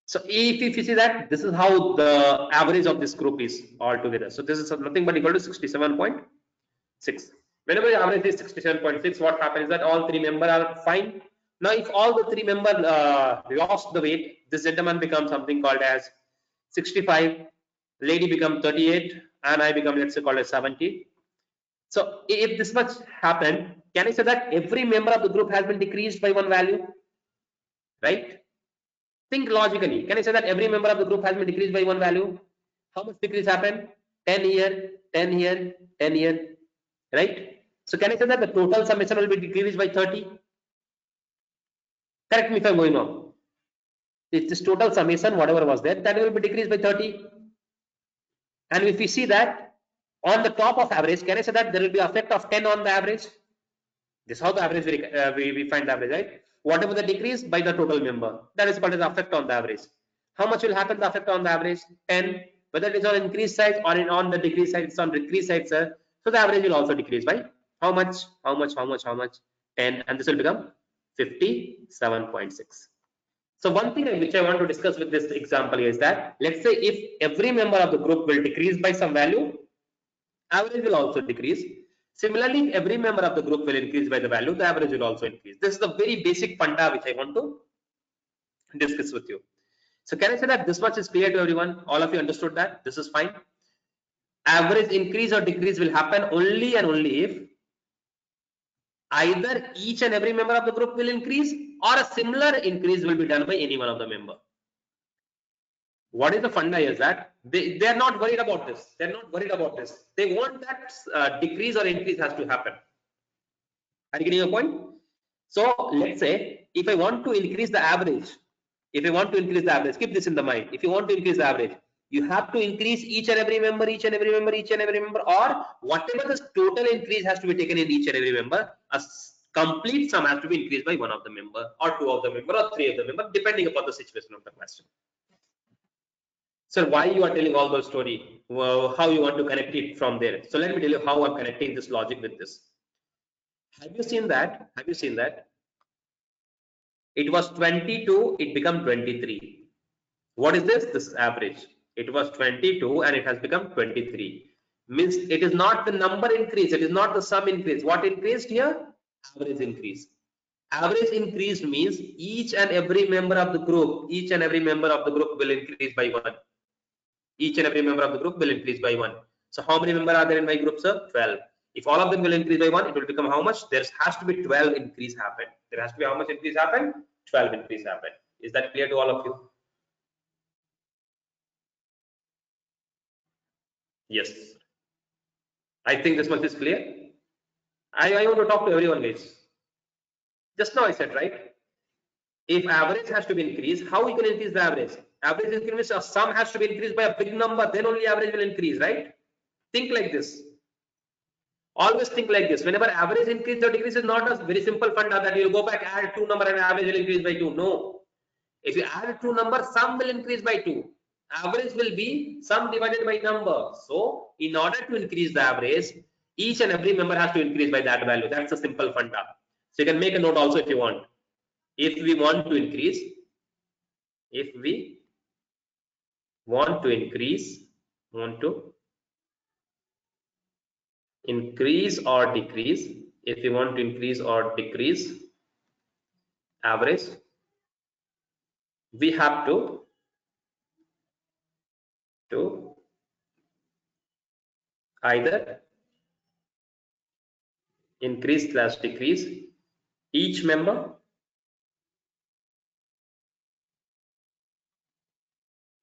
So if you see that, this is how the average of this group is altogether. So this is nothing but equal to 67.6. Whenever the average is 67.6, what happens is that all three members are fine. Now, if all the three members lost the weight, this gentleman becomes something called as 65, lady become 38, and I become, let's say, called as 70. So if this much happened, can I say that every member of the group has been decreased by one value? Right? Think logically. Can I say that every member of the group has been decreased by one value? How much decrease happened? 10 here, 10 here, 10 here, right? So can I say that the total summation will be decreased by 30? Correct me if I'm going wrong. If this total summation, whatever was there, that will be decreased by 30. And if we see that on the top of average, can I say that there will be effect of 10 on the average? This is how the average we find the average, right? Whatever the decrease by the total member, that is called as effect on the average. How much will happen the effect on the average? 10. Whether it is on increase side or on the decrease side, it's on decrease side, sir. So the average will also decrease by how much? 10, and this will become 57.6. So one thing which I want to discuss with this example is that, let's say if every member of the group will decrease by some value, average will also decrease. Similarly, if every member of the group will increase by the value, the average will also increase. This is the very basic funda which I want to discuss with you. So can I say that this much is clear to everyone? All of you understood that? This is fine. Average increase or decrease will happen only and only if either each and every member of the group will increase or a similar increase will be done by any one of the member. What is the funda is that they are not worried about this. They're not worried about this. They want that decrease or increase has to happen. Are you getting your point? So let's say if I want to increase the average, keep this in the mind. If you want to increase the average, you have to increase each and every member, or whatever the total increase has to be taken in each and every member, a complete sum has to be increased by one of the member or two of the member or three of the member, depending upon the situation of the question. Sir, why you are telling all those story? Well, how you want to connect it from there? So let me tell you how I'm connecting this logic with this. Have you seen that? Have you seen that? It was 22, it become 23. What is this? This average. It was 22 and it has become 23. Means it is not the number increase, it is not the sum increase. What increased here? Average increase. Average increased means each and every member of the group, each and every member of the group will increase by 1. Each and every member of the group will increase by 1. So how many members are there in my group, sir? 12. If all of them will increase by 1, it will become how much? There has to be 12 increase happen. There has to be how much increase happen? 12 increase happen. Is that clear to all of you? Yes. I think this much is clear. I want to talk to everyone, guys. Just now I said, right? If average has to be increased, how we can increase the average? Average increase, a sum has to be increased by a big number, then only average will increase, right? Think like this. Always think like this. Whenever average increase or decrease is not a very simple funda that you will go back, add 2 number and average will increase by 2. No. If you add 2 numbers, sum will increase by 2. Average will be sum divided by number. So in order to increase the average, each and every member has to increase by that value. That's a simple funda. So you can make a note also if you want. If we want to increase, increase or decrease, if we want to increase or decrease average, we have to either increase/decrease each member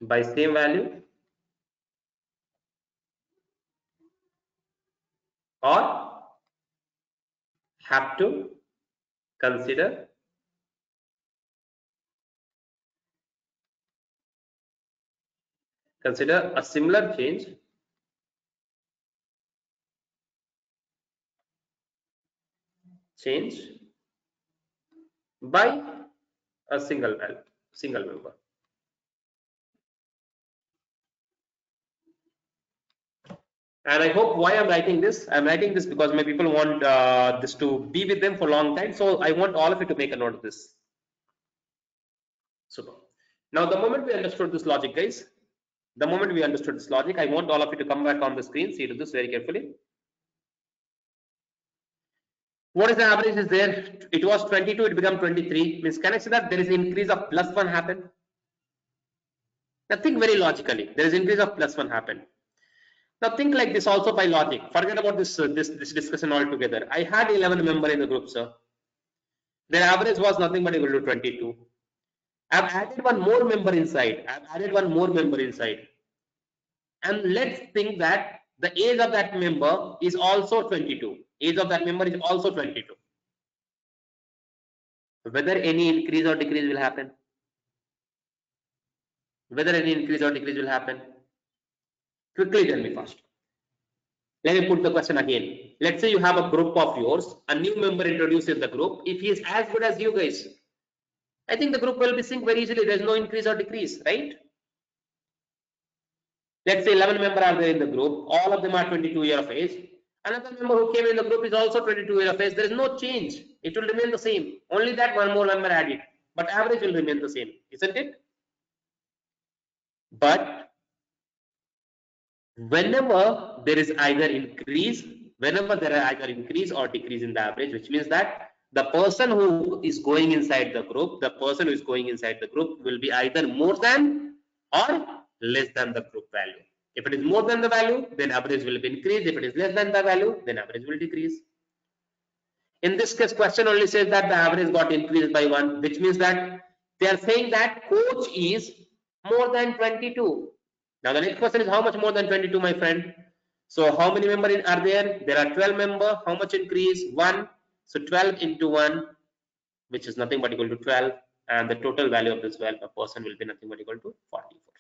by same value, or have to consider a similar change by a single member. And I hope why I'm writing this. I'm writing this because my people want this to be with them for a long time. So I want all of you to make a note of this. Super. Now, the moment we understood this logic, guys, I want all of you to come back on the screen. See to this very carefully. What is the average is there? It was 22, it became 23. Means can I say that there is an increase of +1 happen? Now think very logically. There is increase of +1 happen. Now think like this also by logic. Forget about this discussion altogether. I had 11 members in the group, sir. Their average was nothing but equal to 22. I've added one more member inside. And let's think that the age of that member is also 22. Whether any increase or decrease will happen? Quickly tell me first. Let me put the question again. Let's say you have a group of yours, a new member introduced in the group. If he is as good as you guys, I think the group will be synced very easily. There's no increase or decrease, right? Let's say 11 members are there in the group. All of them are 22 years of age. Another member who came in the group is also 22 years of age. There is no change. It will remain the same. Only that one more member added. But average will remain the same, isn't it? But whenever there is either increase or decrease in the average, which means that the person who is going inside the group, will be either more than or less than the group value. If it is more than the value, then average will be increased. If it is less than the value, then average will decrease. In this case, question only says that the average got increased by 1, which means that they are saying that coach is more than 22. Now the next question is how much more than 22, my friend? So how many members are there? There are 12 members. How much increase? 1. So 12 into 1, which is nothing but equal to 12, and the total value of this person will be nothing but equal to 44.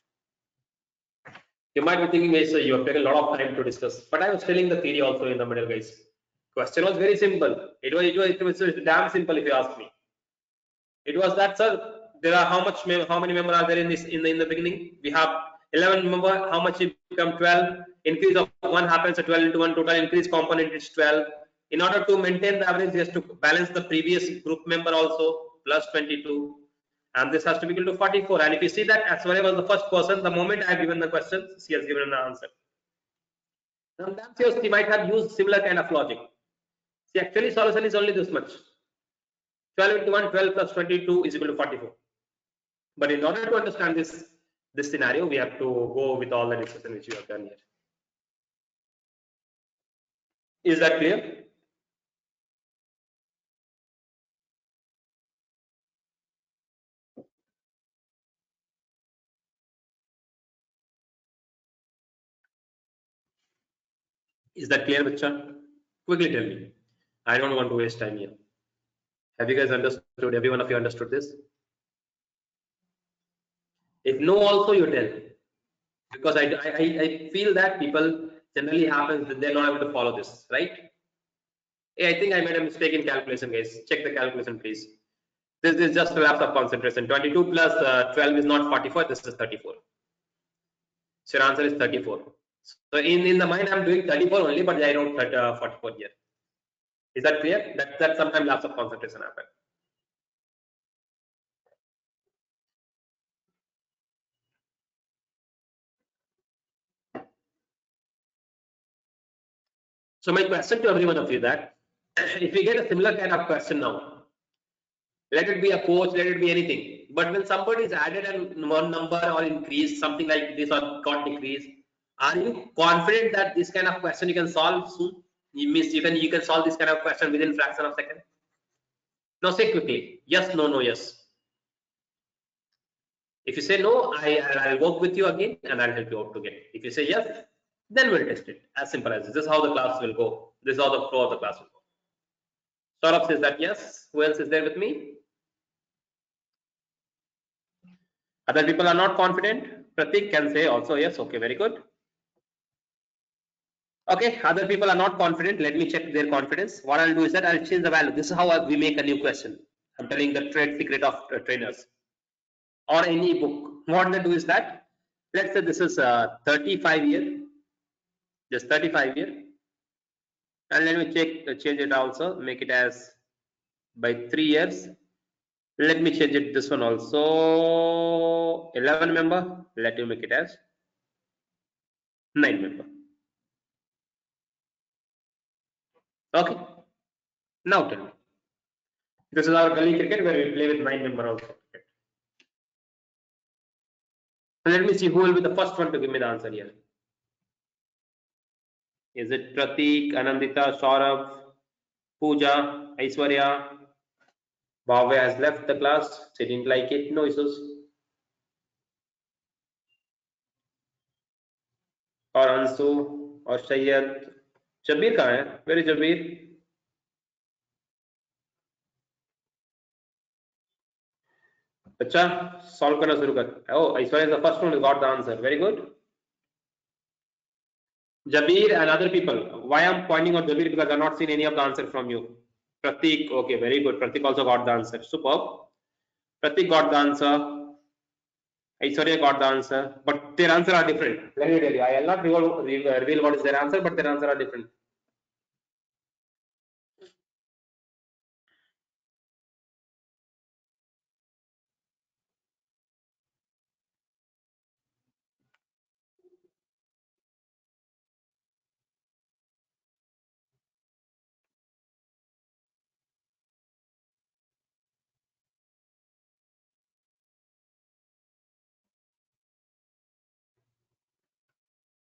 You might be thinking, guys, you have taken a lot of time to discuss, but I was telling the theory also in the middle, guys. Question was very simple. It was damn simple if you ask me. It was that, sir, there are how many members are there in the beginning? We have 11, remember how much it become 12. Increase of 1 happens, so 12 into 1 total increase component is 12. In order to maintain the average, just to balance the previous group member also, plus 22. And this has to be equal to 44. And if you see that Aswarya was the first person, the moment I have given the question, she has given an answer. Sometimes she might have used similar kind of logic. See, actually solution is only this much. 12 into 1, 12 plus 22 is equal to 44. But in order to understand this scenario, we have to go with all the discussion which we have done here. Is that clear? Is that clear, Bacha? Quickly tell me. I don't want to waste time here. Have you guys understood? Every one of you understood this? If no, also you tell. Because I feel that people generally happens that they're not able to follow this, right? Hey, I think I made a mistake in calculation, guys. Check the calculation, please. This is just a lapse of concentration. 22 plus 12 is not 44. This is 34. So your answer is 34. So in the mind, I'm doing 34 only, but I wrote 44 here. Is that clear? That sometimes lapse of concentration happen. So my question to every one of you that if we get a similar kind of question now, let it be a coach, let it be anything. But when somebody is added and one number or increased, something like this or got decreased, are you confident that this kind of question you can solve soon? You can solve this kind of question within fraction of a second? Now say quickly. Yes, no, no, yes. If you say no, I'll work with you again and I'll help you out to get it. If you say yes, then we'll test it. As simple as this. This is how the class will go. This is how the flow of the class will go. Saurabh says that yes. Who else is there with me? Other people are not confident. Pratik can say also yes. Okay, very good. Okay, other people are not confident. Let me check their confidence. What I'll do is that I'll change the value. This is how we make a new question. I'm telling the trade secret of trainers or any book. What they do is that, let's say this is 35 year, just 35 year, and let me change it also, make it as by 3 years. Let me change it this one also 11 member. Let me make it as 9 member. Okay. Now tell me. This is our gully cricket where we play with 9 member also. Let me see who will be the first one to give me the answer here. Is it Pratik, Anandita, Saurabh, Pooja, Aishwarya? Bhavya has left the class. She didn't like it. No issues. Or Ansu, or Shayyad. Jabir कहाँ है? Where is Jabir? अच्छा, solve करना शुरू कर. Oh, Aishwarya is the first one who got the answer. Very good. Jabir and other people. Why I'm pointing out Jabir? Because I've not seen any of the answer from you. Pratik, okay, very good. Pratik also got the answer. Superb. Pratik got the answer. Aishwarya got the answer. But their answer are different. Let me tell you. I will not reveal what is their answer, but their answer are different.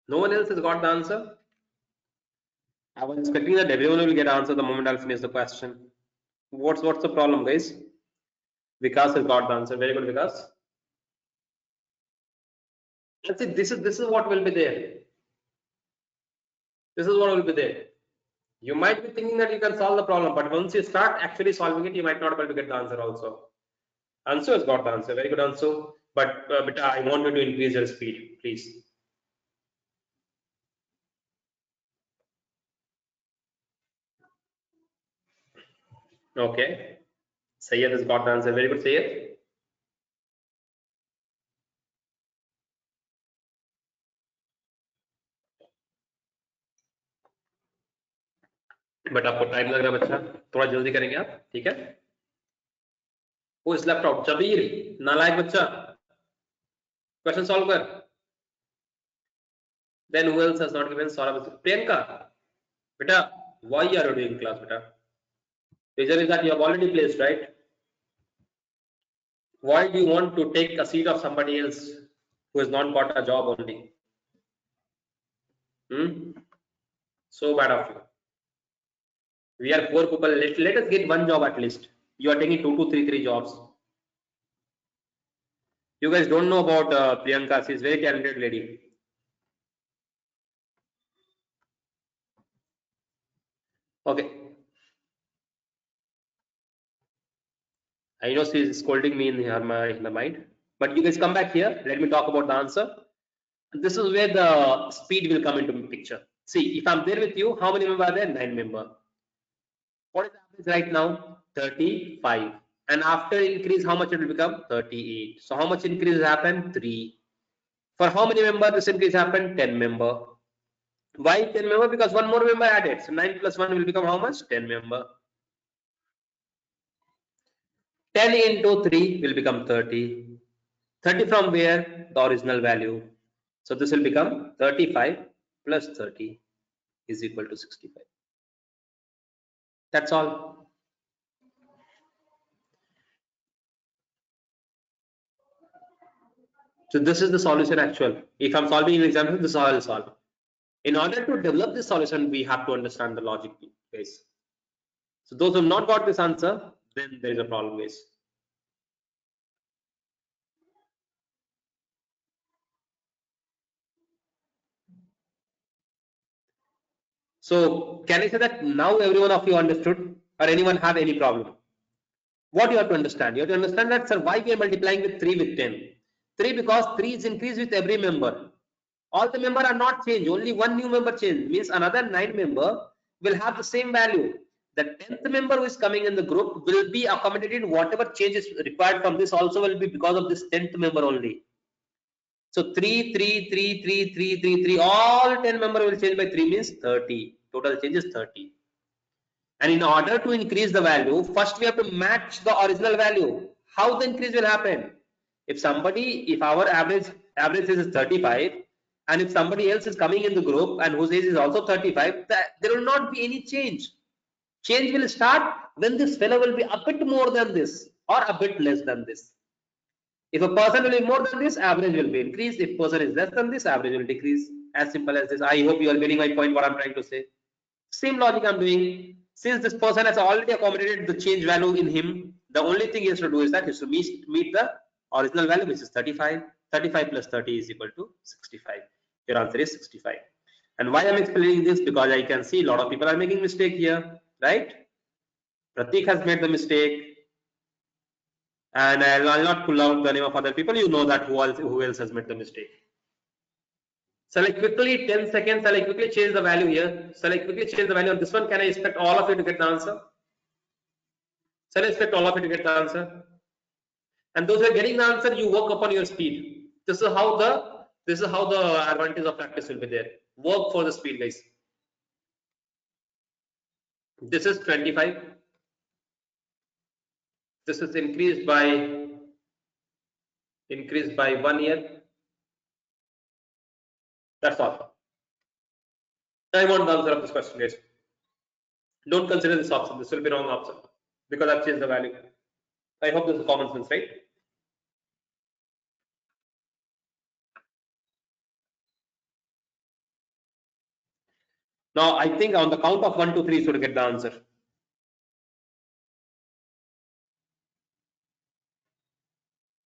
No one else has got the answer. I was expecting that everyone will get answer the moment I'll finish the question. What's the problem, guys? Vikas has got the answer. Very good, Vikas. Let's see. This is what will be there. This is what will be there. You might be thinking that you can solve the problem, but once you start actually solving it, you might not be able to get the answer also. Ansu has got the answer. Very good, Ansu. But I want you to increase your speed, please. Okay. Sayyed has got the answer. Very good, Sayyed. But आपको time लग रहा है बच्चा, थोड़ा जल्दी करेंगे आप, ठीक है? वो इज लेफ्ट आउट, जबीर नालायक बच्चा, क्वेश्चन सॉल्व कर। Then who else has not given? Saurabh, Priyanka बेटा, why are you doing class beta? Reason is that you have already placed, right? Why do you want to take a seat of somebody else who has not got a job only? So bad of you. We are poor people. Let us get one job at least. You are taking 2 to 3 jobs. You guys don't know about Priyanka. She is a very talented lady. Okay. I know she is scolding me in the mind. But you guys come back here. Let me talk about the answer. This is where the speed will come into the picture. See, if I'm there with you, how many members are there? 9 members. What is the average right now? 35. And after increase, how much it will become? 38. So how much increase will happen? 3. For how many members this increase happened? 10 member. Why 10 member? Because one more member added. So 9 plus 1 will become how much? 10 member. 10 into 3 will become 30. 30 from where? The original value. So this will become 35 plus 30 is equal to 65. That's all. So this is the solution actual. If I'm solving an example, this is how I'll solve. In order to develop this solution, we have to understand the logic base. So those who have not got this answer, then there is a problem base. So can I say that now every one of you understood, or anyone have any problem? What you have to understand? You have to understand that, sir, why we are multiplying with 3 with 10? 3 because 3 is increased with every member. All the members are not changed, only one new member changed, means another 9 member will have the same value. The 10th member who is coming in the group will be accommodated. Whatever change is required from this also will be because of this 10th member only. So 3, 3, 3, 3, 3, 3, 3, all 10 member will change by 3 means 30. Total change is 30. And in order to increase the value, first we have to match the original value. How the increase will happen? If our average age is 35, and if somebody else is coming in the group and whose age is also 35, there will not be any change. Change will start when this fellow will be a bit more than this or a bit less than this. If a person will be more than this, average will be increased. If person is less than this, average will decrease. As simple as this. I hope you are getting my point, what I'm trying to say. Same logic I'm doing. Since this person has already accommodated the change value in him, the only thing he has to do is that he has to meet the original value, which is 35. 35 plus 30 is equal to 65. Your answer is 65. And why I'm explaining this? Because I can see a lot of people are making mistake here, right? Pratik has made the mistake. And I'll not pull out the name of other people. You know that who else has made the mistake. Shall I quickly, 10 seconds, shall I quickly change the value here? Shall I quickly change the value on this one? Can I expect all of you to get the answer? Shall I expect all of you to get the answer? And those who are getting the answer, you work upon your speed. This is how the advantage of practice will be there. Work for the speed, guys. This is 25. This is increased by 1 year. That's all. I want the answer of this question, guys. Don't consider this option. This will be wrong option because I've changed the value. I hope this is common sense, right? Now I think on the count of 1, 2, 3 should get the answer.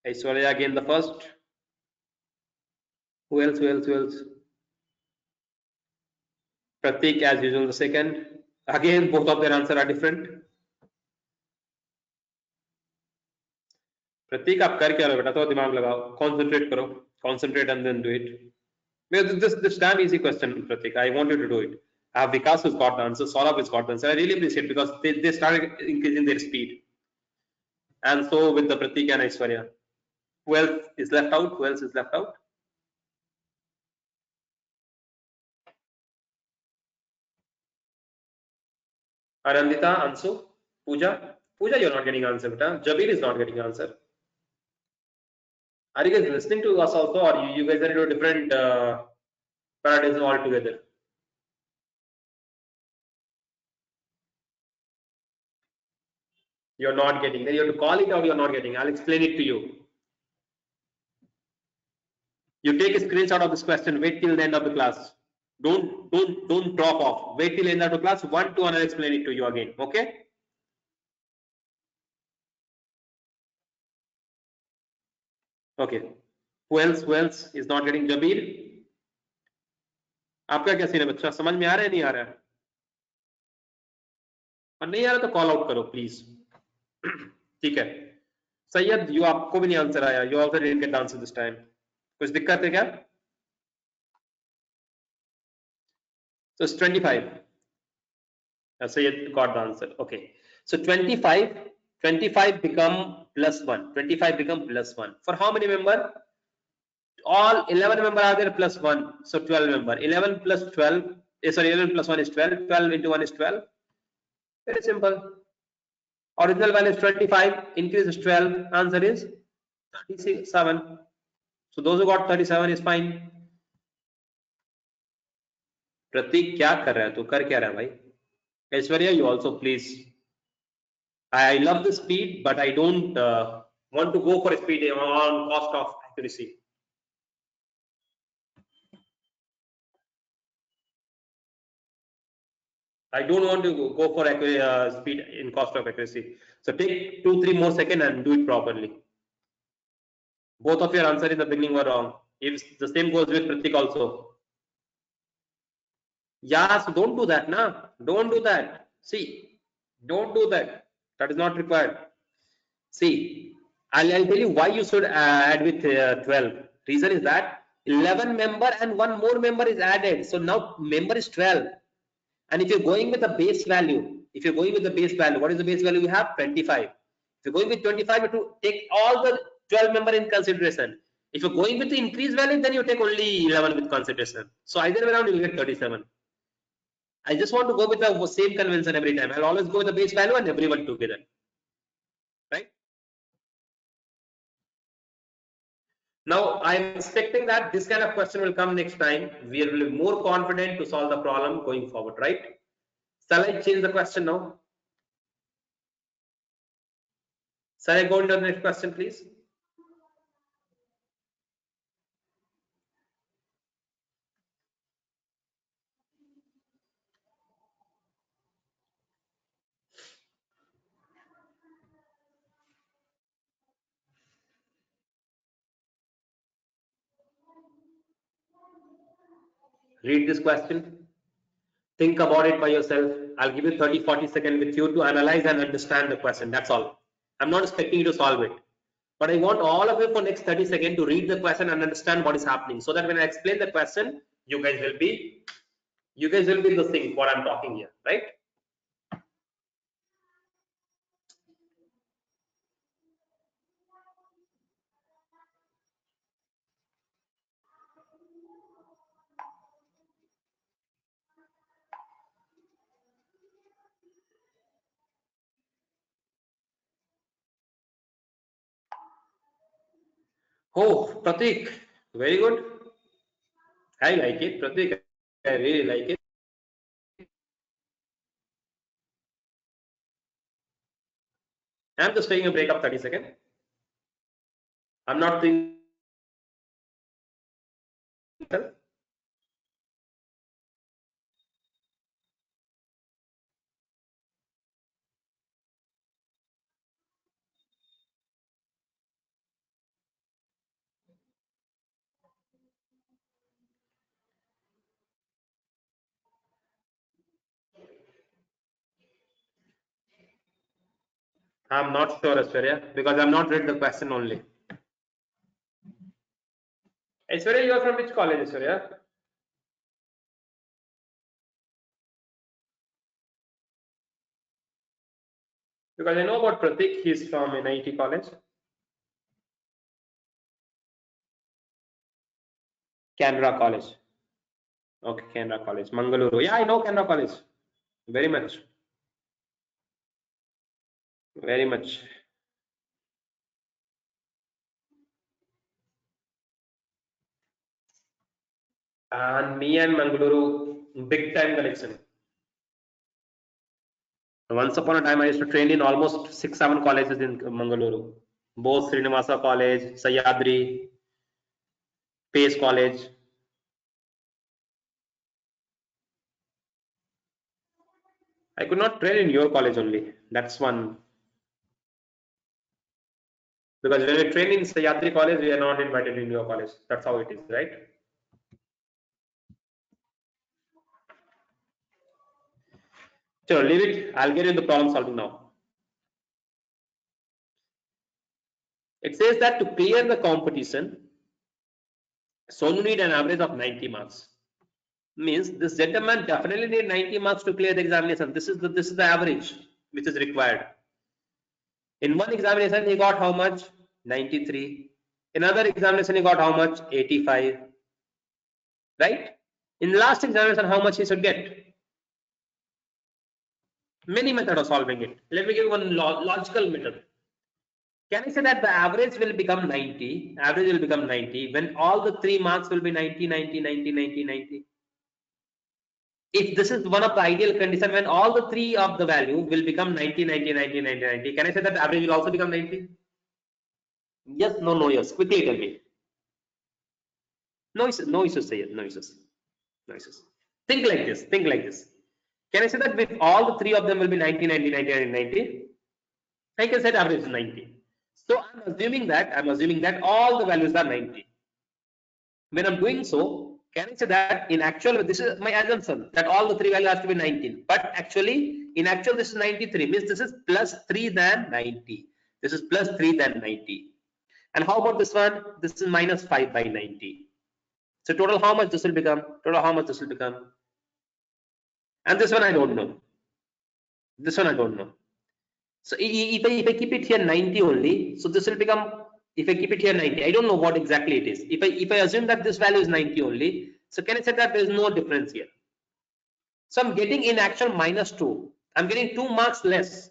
Aishwarya again the first. Who else? Pratik as usual the second. Again both of their answer are different. Pratik आप कर क्या रहे हो बेटा? तो दिमाग लगाओ, concentrate करो, concentrate and then do it. This damn easy question, Pratik. I want you to do it. I have Vikas who's got the answer, Saurabh has got the answer. I really appreciate because they started increasing their speed. And so with the Pratik and Aishwarya. Who else is left out? Anandita, Ansu, Pooja. Pooja, you're not getting answer, beta. Jabir is not getting answer. Are you guys listening to us also, or you guys are into a different paradigm altogether? You're not getting. Then you have to call it out. You're not getting. I'll explain it to you. You take a screenshot of this question. Wait till the end of the class. Don't drop off. Wait till the end of the class. 1, 2, and I'll explain it to you again. Okay? Okay. Who else is not getting? Jabir? आपका क्या scene है बच्चा? समझ में आ रहा है नहीं आ रहा है? और नहीं आ रहा तो कॉल आउट करो प्लीज. ठीक है. सैयद, यू आपको भी नहीं आंसर आया. You also didn't get answer this time. कुछ दिक्कत है क्या? So it's 25. Sayyid got the answer. Okay. So 25 become plus 1. 25 become plus 1. For how many member? All 11 member are there plus 1. So 12 member. 11 plus 12. Sorry, 11 plus 1 is 12. 12 into 1 is 12. Very simple. Original value is 25. Increase is 12. Answer is 37. So those who got 37 is fine. Pratik, क्या कर रहा है तू? कर क्या रहा है भाई? Aishwarya, you also please. I love the speed, but I don't want to go for speed on cost of accuracy. I don't want to go for speed in cost of accuracy. So take 2-3 more seconds and do it properly. Both of your answers in the beginning were wrong. If the same goes with Pratik also. Yeah, so don't do that, na. Don't do that. See, don't do that. That is not required. See, I'll tell you why you should add with 12. Reason is that 11 member and one more member is added. So now member is 12. And if you're going with the base value, what is the base value we have? 25. If you're going with 25, you have to take all the 12 member in consideration. If you're going with the increased value, then you take only 11 with consideration. So either way around, you'll get 37. I just want to go with the same convention every time. I'll always go with the base value and everyone together. Right? Now, I'm expecting that this kind of question will come next time. We will be more confident to solve the problem going forward, right? Shall I change the question now? Shall I go into the next question, please? Read this question. Think about it by yourself. I'll give you 30-40 seconds with you to analyze and understand the question. That's all. I'm not expecting you to solve it. But I want all of you for next 30 seconds to read the question and understand what is happening. So that when I explain the question, you guys will be the thing what I'm talking here, right? Oh, Pratik, very good. I like it, Pratik. I really like it. I'm just taking a break of 30 seconds. I'm not thinking. I'm not sure, Aishwarya, because I'm not read the question only. Aishwarya, you are from which college, Aishwarya? Because I know about Pratik, he's from NIT college. Canberra College. Okay, Canberra College. Mangaluru. Yeah, I know Canberra College. Very much. Very much. And me and Mangaluru, big time connection. Once upon a time, I used to train in almost 6-7 colleges in Mangaluru. Both Srinivasa College, Sahyadri, Pace College. I could not train in your college only. That's one. Because when we train in Sahyadri College, we are not invited in your college. That's how it is, right? So leave it. I'll get into problem solving now. It says that to clear the competition, so you need an average of 90 marks. Means this gentleman definitely need 90 marks to clear the examination. This is the average which is required. In one examination, he got how much? 93. In another examination, he got how much? 85. Right? In last examination, how much he should get? Many methods of solving it. Let me give one logical method. Can I say that the average will become 90? Average will become 90 when all the 3 marks will be 90, 90, 90, 90, 90. If this is one of the ideal condition when all the 3 of the value will become 90, 90, 90, 90, 90. Can I say that average will also become 90? Yes, no, no, yes. Quickly tell me. No issues, no issues, say it. No issues. No issues. Think like this. Think like this. Can I say that if all the 3 of them will be 90, 90, 90, 90, 90? I can set average is 90. So I'm assuming that all the values are 90. When I'm doing so, can I say that in actual, this is my assumption that all the 3 values has to be 19. But actually, in actual, this is 93. Means this is plus 3 than 90. This is plus 3 than 90. And how about this one? This is minus 5 by 90. So total how much this will become? Total how much this will become? And this one I don't know. This one I don't know. So if I keep it here 90 only, so this will become, if I keep it here 90, I don't know what exactly it is. If I assume that this value is 90 only, so can I say that there is no difference here? So I'm getting in actual minus 2. I'm getting 2 marks less.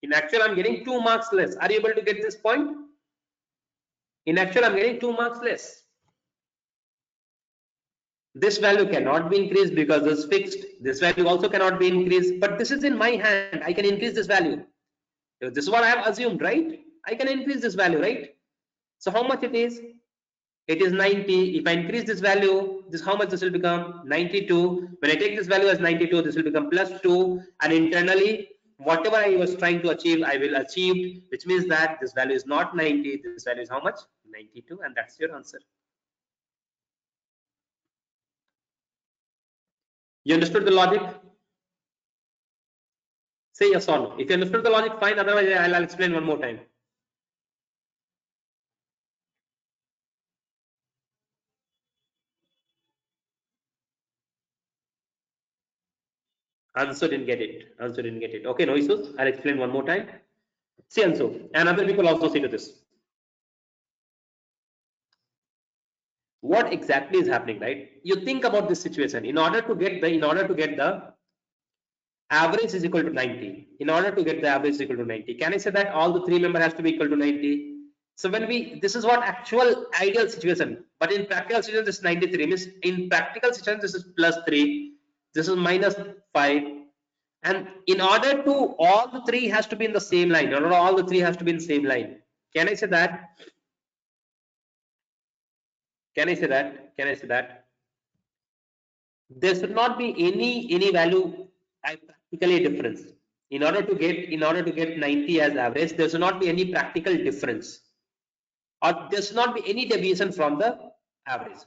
In actual, I'm getting 2 marks less. Are you able to get this point? In actual, I'm getting 2 marks less. This value cannot be increased because it's fixed. This value also cannot be increased, but this is in my hand. I can increase this value. This is what I have assumed, right? I can increase this value, right? So how much it is? It is 90. If I increase this value, this how much this will become? 92. When I take this value as 92, this will become plus 2. And internally, whatever I was trying to achieve, I will achieve, which means that this value is not 90. This value is how much? 92. And that's your answer. You understood the logic? Say yes or no. If you understood the logic, fine. Otherwise, I'll explain one more time. Answer didn't get it. Answer didn't get it. Okay, no issues. I'll explain one more time. See, Ansu, and other people also see to this. What exactly is happening, right? You think about this situation. In order to get the average is equal to 90. In order to get the average is equal to 90. Can I say that all the 3 members has to be equal to 90? So when this is what actual ideal situation, but in practical situation this is 93. Means in practical situation this is plus 3, this is minus 5, and in order to all the 3 has to be in the same line. In order all the 3 has to be in the same line. Can I say that? Can I say that? Can I say that? There should not be any value practically difference. In order to get 90 as average, there should not be any practical difference, or there should not be any deviation from the average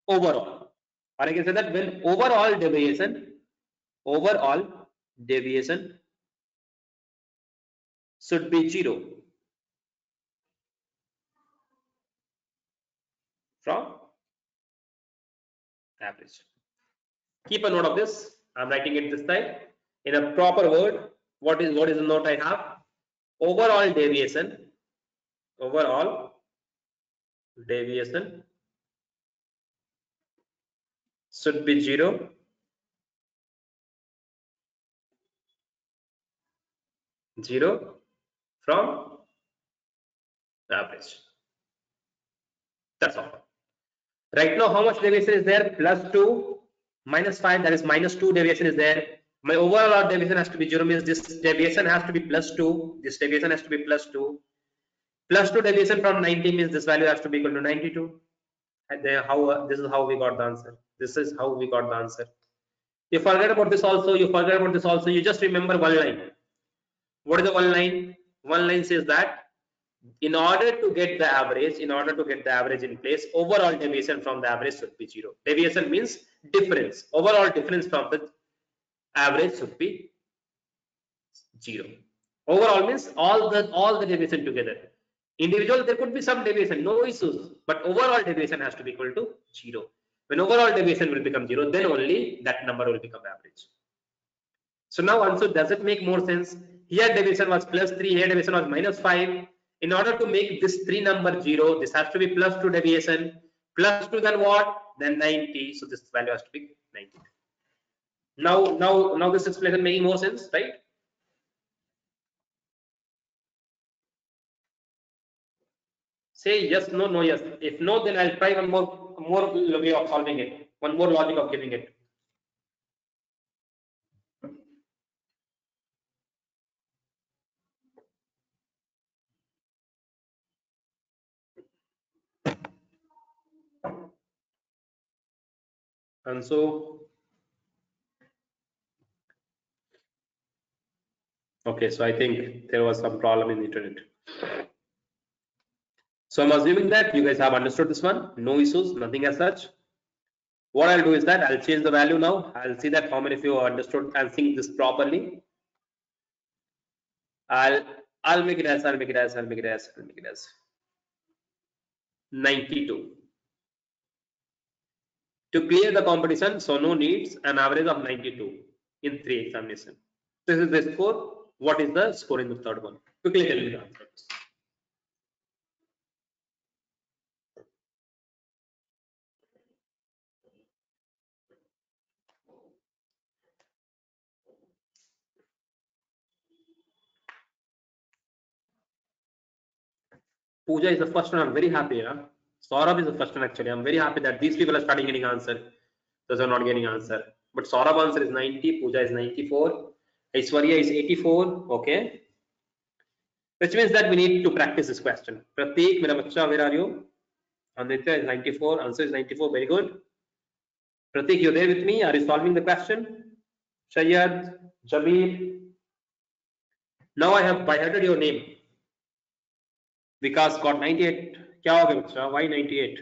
overall. Or I can say that when overall deviation should be 0 from average. Keep a note of this. I'm writing it this time in a proper word. What is the note I have? Overall deviation should be 0 . 0 from the average. That's all. Right now, how much deviation is there? +2, -5, that is -2 deviation is there. My overall deviation has to be 0, means this deviation has to be +2. This deviation has to be +2. +2 deviation from 90 means this value has to be equal to 92. And then this is how we got the answer. This is how we got the answer. You forget about this also. You forget about this also. You just remember one line. What is the one line? One line says that in order to get the average, in place, overall deviation from the average should be 0. Deviation means difference. Overall difference from the average should be 0. Overall means all the deviation together. Individual, there could be some deviation, no issues, but overall deviation has to be equal to 0. When overall deviation will become 0, then only that number will become average. So now also, does it make more sense? Here deviation was +3, here deviation was -5. In order to make this 3 number 0, this has to be +2 deviation. +2 then what? Then 90. So this value has to be 90. Now this explanation making more sense, right? Say yes, no, no, yes. If no, then I'll try one more way of solving it. One more logic of giving it. And so, okay, so I think there was some problem in the internet. So I'm assuming that you guys have understood this one. No issues, nothing as such. What I'll do is that I'll change the value now. I'll see that how many of you understood and think this properly. I'll make it as 92. To clear the competition, Sono needs an average of 92 in 3 examinations. This is the score. What is the score in the third one? Quickly tell me the answers. Pooja is the first one. I'm very happy. Huh? Saurabh is the first one actually. I'm very happy that these people are starting getting answer. Those are not getting answer. But Saurabh answer is 90. Pooja is 94. Aishwarya is 84. Okay. Which means that we need to practice this question. Prateek, mera bacha, where are you? Anitya is 94. Answer is 94. Very good. Prateek, you're there with me? Are you solving the question? Shayyad, Jamil. Now I have by-hearted your name. Vikas got 98. क्या हो गया बच्चा? Why 98?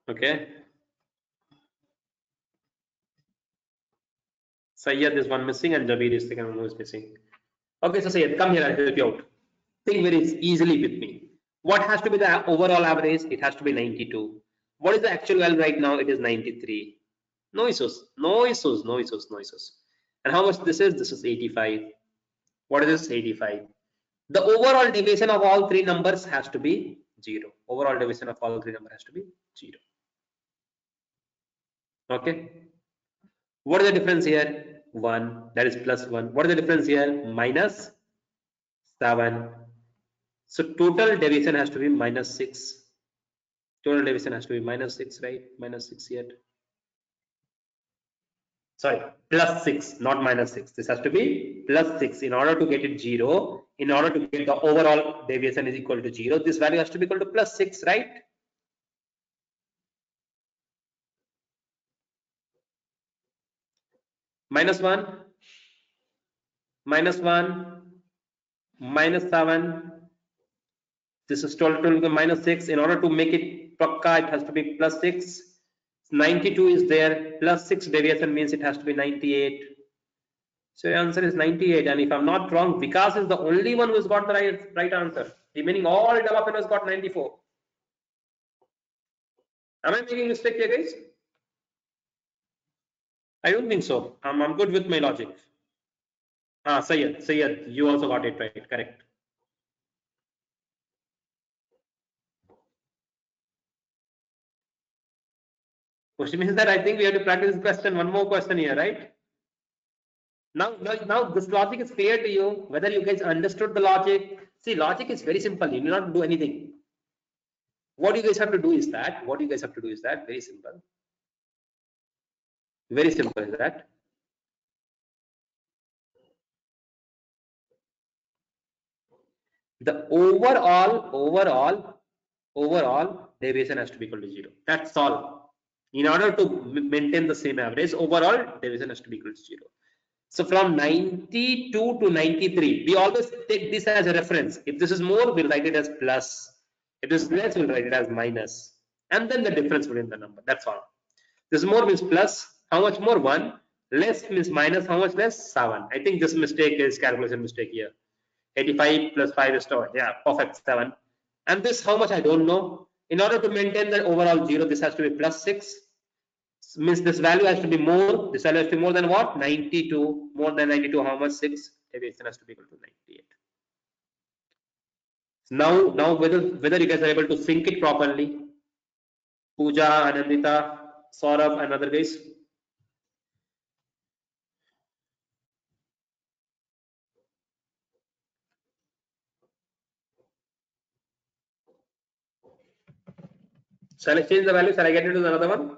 Okay. Sayyad is one missing and Jabir is the second one who is missing. Okay, so Sayyad, come here, I'll help you out. Think very easily with me. What has to be the overall average? It has to be 92. What is the actual value right now? It is 93. No issues, no issues, no issues, no issues. And how much this is? This is 85. What is this? 85. The overall deviation of all three numbers has to be 0. Overall deviation of all three numbers has to be 0. Okay. What is the difference here? 1. That is +1. What is the difference here? -7. So total deviation has to be -6. Total deviation has to be -6, right? -6 here. Sorry, +6, not -6. This has to be +6 in order to get it 0. In order to get the overall deviation is equal to 0, this value has to be equal to +6, right? -1, -1, -7. This is total to -6. In order to make it pakka, it has to be +6. 92 is there. +6 deviation means it has to be 98. So your answer is 98. And if I'm not wrong, Vikas is the only one who's got the right answer. Remaining all developers got 94. Am I making mistake here, guys? I don't think so. I'm good with my logic. Sayyad, you also got it right. Correct. Which means that I think we have to practice this question. One more question here, right? Now this logic is clear to you, whether you guys understood the logic. See, logic is very simple. You do not do anything. What you guys have to do is that, very simple. Very simple is that. The overall deviation has to be equal to 0. That's all. In order to maintain the same average, overall deviation has to be equal to 0. So from 92 to 93, we always take this as a reference. If this is more, we'll write it as plus. If this is less, we'll write it as minus. And then the difference between the number. That's all. This more means plus. How much more? 1. Less means minus. How much less? 7. I think this mistake is calculation mistake here. 85 plus 5 is 7. Yeah, perfect, 7. And this, how much? I don't know. In order to maintain the overall 0, this has to be plus 6. Means this value has to be more. This value has to be more than what? 92. More than 92. How much? 6. Deviation has to be equal to 98. Now whether you guys are able to sync it properly. Pooja, Anandita, Saurabh, and other guys. Shall I change the value? Shall I get into another one?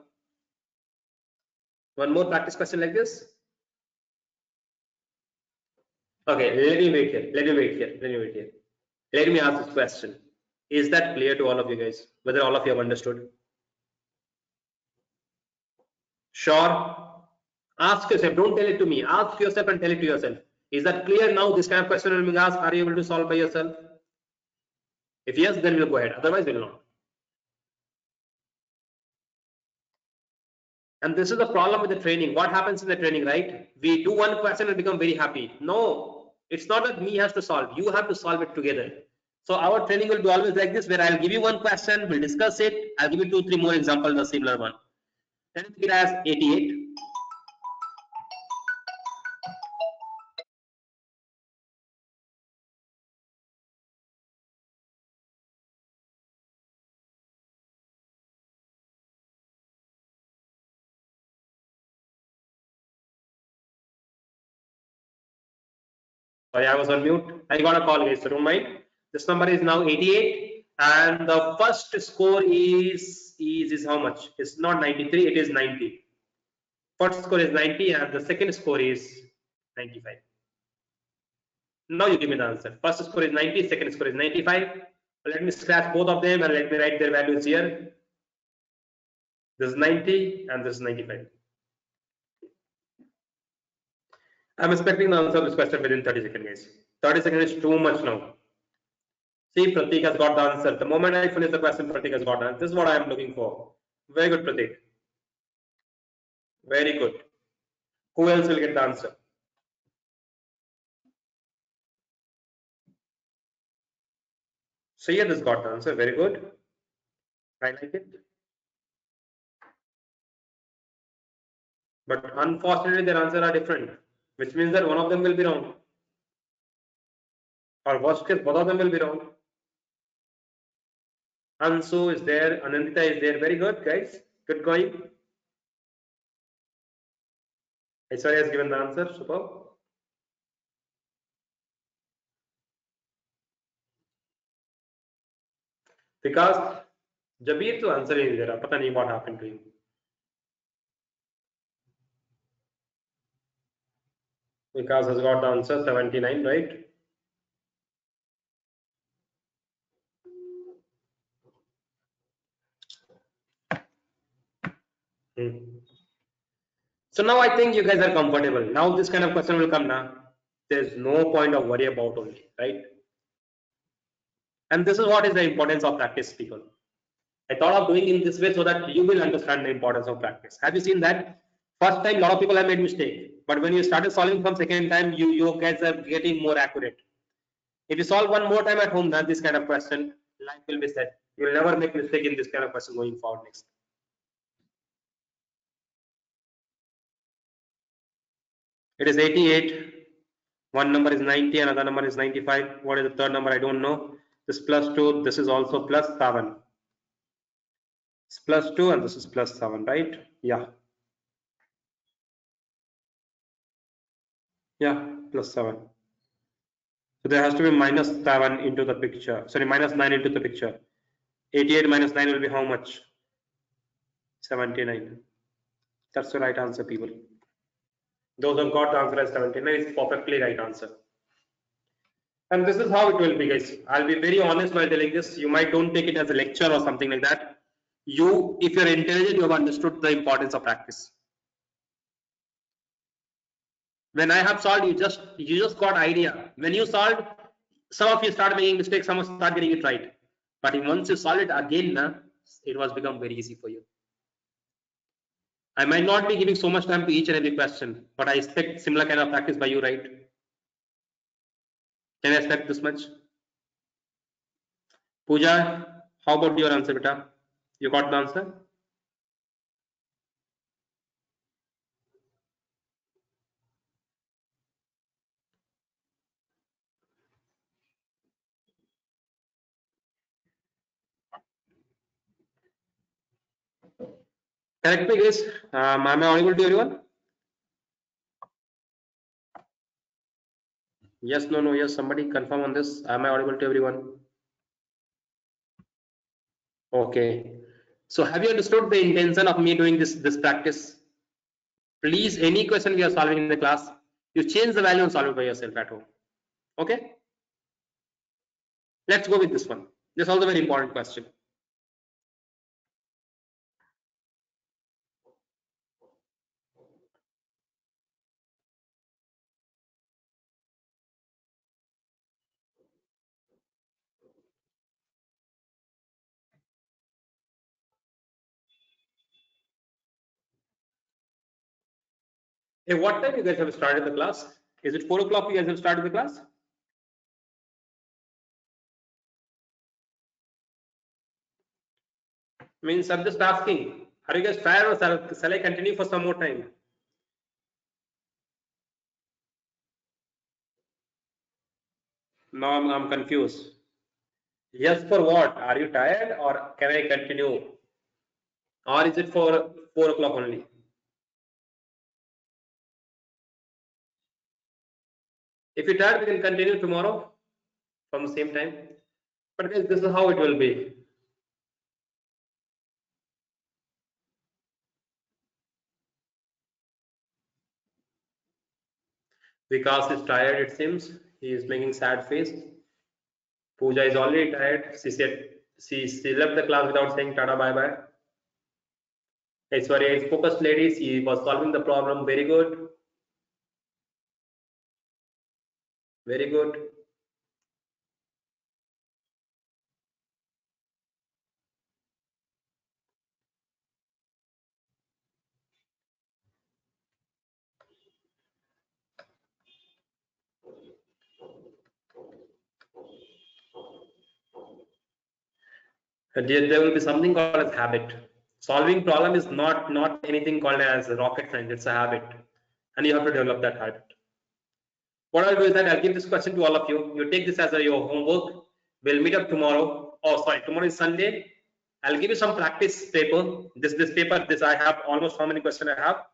One more practice question like this. Okay, let me wait here. Let me ask this question. Is that clear to all of you guys? Whether all of you have understood? Sure. Ask yourself. Don't tell it to me. Ask yourself and tell it to yourself. Is that clear now? This kind of question will be asked. Are you able to solve by yourself? If yes, then we'll go ahead. Otherwise, we'll not. And this is the problem with the training. What happens in the training, right? We do one question and become very happy. No, it's not that me has to solve. You have to solve it together. So our training will be always like this, where I'll give you one question, we'll discuss it. I'll give you 2-3 more examples, a similar one. Then it has 88. Sorry, I was on mute. I got a call, guys, so don't mind. This number is now 88, and the first score is how much? It's not 93, it is 90. First score is 90, and the second score is 95. Now you give me the answer. First score is 90, second score is 95. Let me scratch both of them and let me write their values here. This is 90 and this is 95. I'm expecting the answer to this question within 30 seconds, guys. 30 seconds is too much now. See, Pratik has got the answer. The moment I finish the question, Pratik has got the answer. This is what I am looking for. Very good, Pratik. Very good. Who else will get the answer? Sayyid has got the answer. Very good. I like it. But unfortunately, their answers are different, which means that one of them will be wrong. Or worst case, both of them will be wrong. Ansu is there, Anandita is there. Very good, guys. Good going. Aishwarya has given the answer. Super. Because Jabir to answer is there. Pata nahi what happened to him. Vikas has got the answer 79, right? So now I think you guys are comfortable. Now this kind of question will come now. There's no point of worry about only, right? And this is what is the importance of practice, people. I thought of doing in this way so that you will understand the importance of practice. Have you seen that? First time, a lot of people have made mistake, but when you started solving from second time, you guys are getting more accurate. If you solve one more time at home, then this kind of question, life will be set. You will never make mistake in this kind of question going forward next. It is 88. One number is 90, another number is 95. What is the third number? I don't know. This plus 2, this is also plus 7. It's plus 2 and this is plus 7, right? Yeah. Yeah, plus 7. So there has to be minus 7 into the picture. Sorry, minus 9 into the picture. 88 minus 9 will be how much? 79. That's the right answer, people. Those who got the answer as 79 is perfectly right answer. And this is how it will be, guys. I'll be very honest while telling this. You might don't take it as a lecture or something like that. You, if you're intelligent, you have understood the importance of practice. When I have solved, you just got idea. When you solved, some of you start making mistakes, some of you start getting it right. But once you solve it again, it was become very easy for you. I might not be giving so much time to each and every question, but I expect similar kind of practice by you, right? Can I expect this much? Pooja, how about your answer, beta? You got the answer? Correct me, guys. Am I audible to everyone? Yes, no, no, yes. Somebody confirm on this. Am I audible to everyone? Okay. So have you understood the intention of me doing this practice? Please, any question we are solving in the class, you change the value and solve it by yourself at home. Okay? Let's go with this one. This is also a very important question. Hey, what time you guys have started the class? Is it 4 o'clock you guys have started the class? Means I'm just asking, are you guys tired or shall I continue for some more time? No, I'm confused. Yes, for what? Are you tired or can I continue? Or is it for 4 o'clock only? If you're tired, we can continue tomorrow from the same time. But guys, this is how it will be. Vikas is tired, it seems. He is making sad face. Pooja is already tired. She said she left the class without saying Tata bye bye. Aishwarya is focused lady. She was solving the problem. Very good. Very good. There will be something called as habit. Solving problem is not anything called as rocket science. It's a habit, and you have to develop that habit. What I'll do is that I'll give this question to all of you. You take this as your homework. We'll meet up tomorrow. Oh, sorry, tomorrow is Sunday. I'll give you some practice paper. This paper, this I have almost how many questions I have?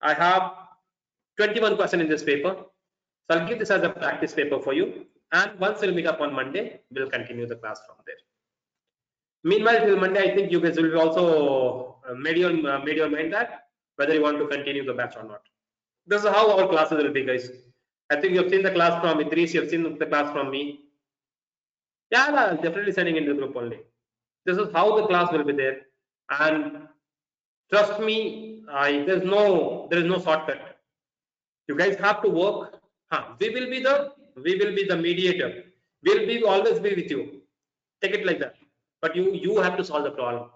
I have 21 questions in this paper. So I'll give this as a practice paper for you. And once we'll meet up on Monday, we'll continue the class from there. Meanwhile, till Monday, I think you guys will be also made your mind that whether you want to continue the batch or not. This is how our classes will be, guys. I think you have seen the class from Idris, you have seen the class from me. Yeah, definitely sending in the group only. This is how the class will be there. And trust me, there is no shortcut. You guys have to work. We will be the mediator. We'll be always be with you. Take it like that. But you have to solve the problem.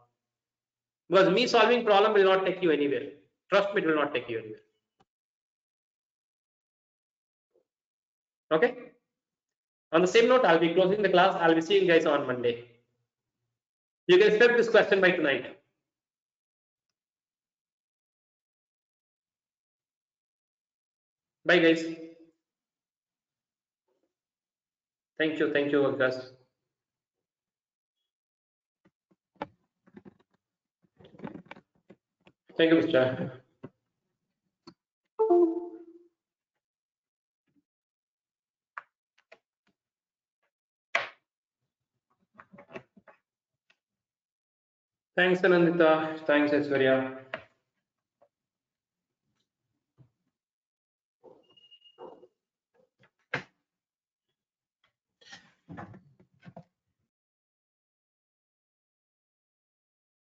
Because me solving problem will not take you anywhere. Trust me, it will not take you anywhere. Okay? On the same note, I'll be closing the class. I'll be seeing you guys on Monday. You can expect this question by tonight. Bye, guys. Thank you, guys. Thank you, Mr. Thanks, Anandita. Thanks, Aishwarya.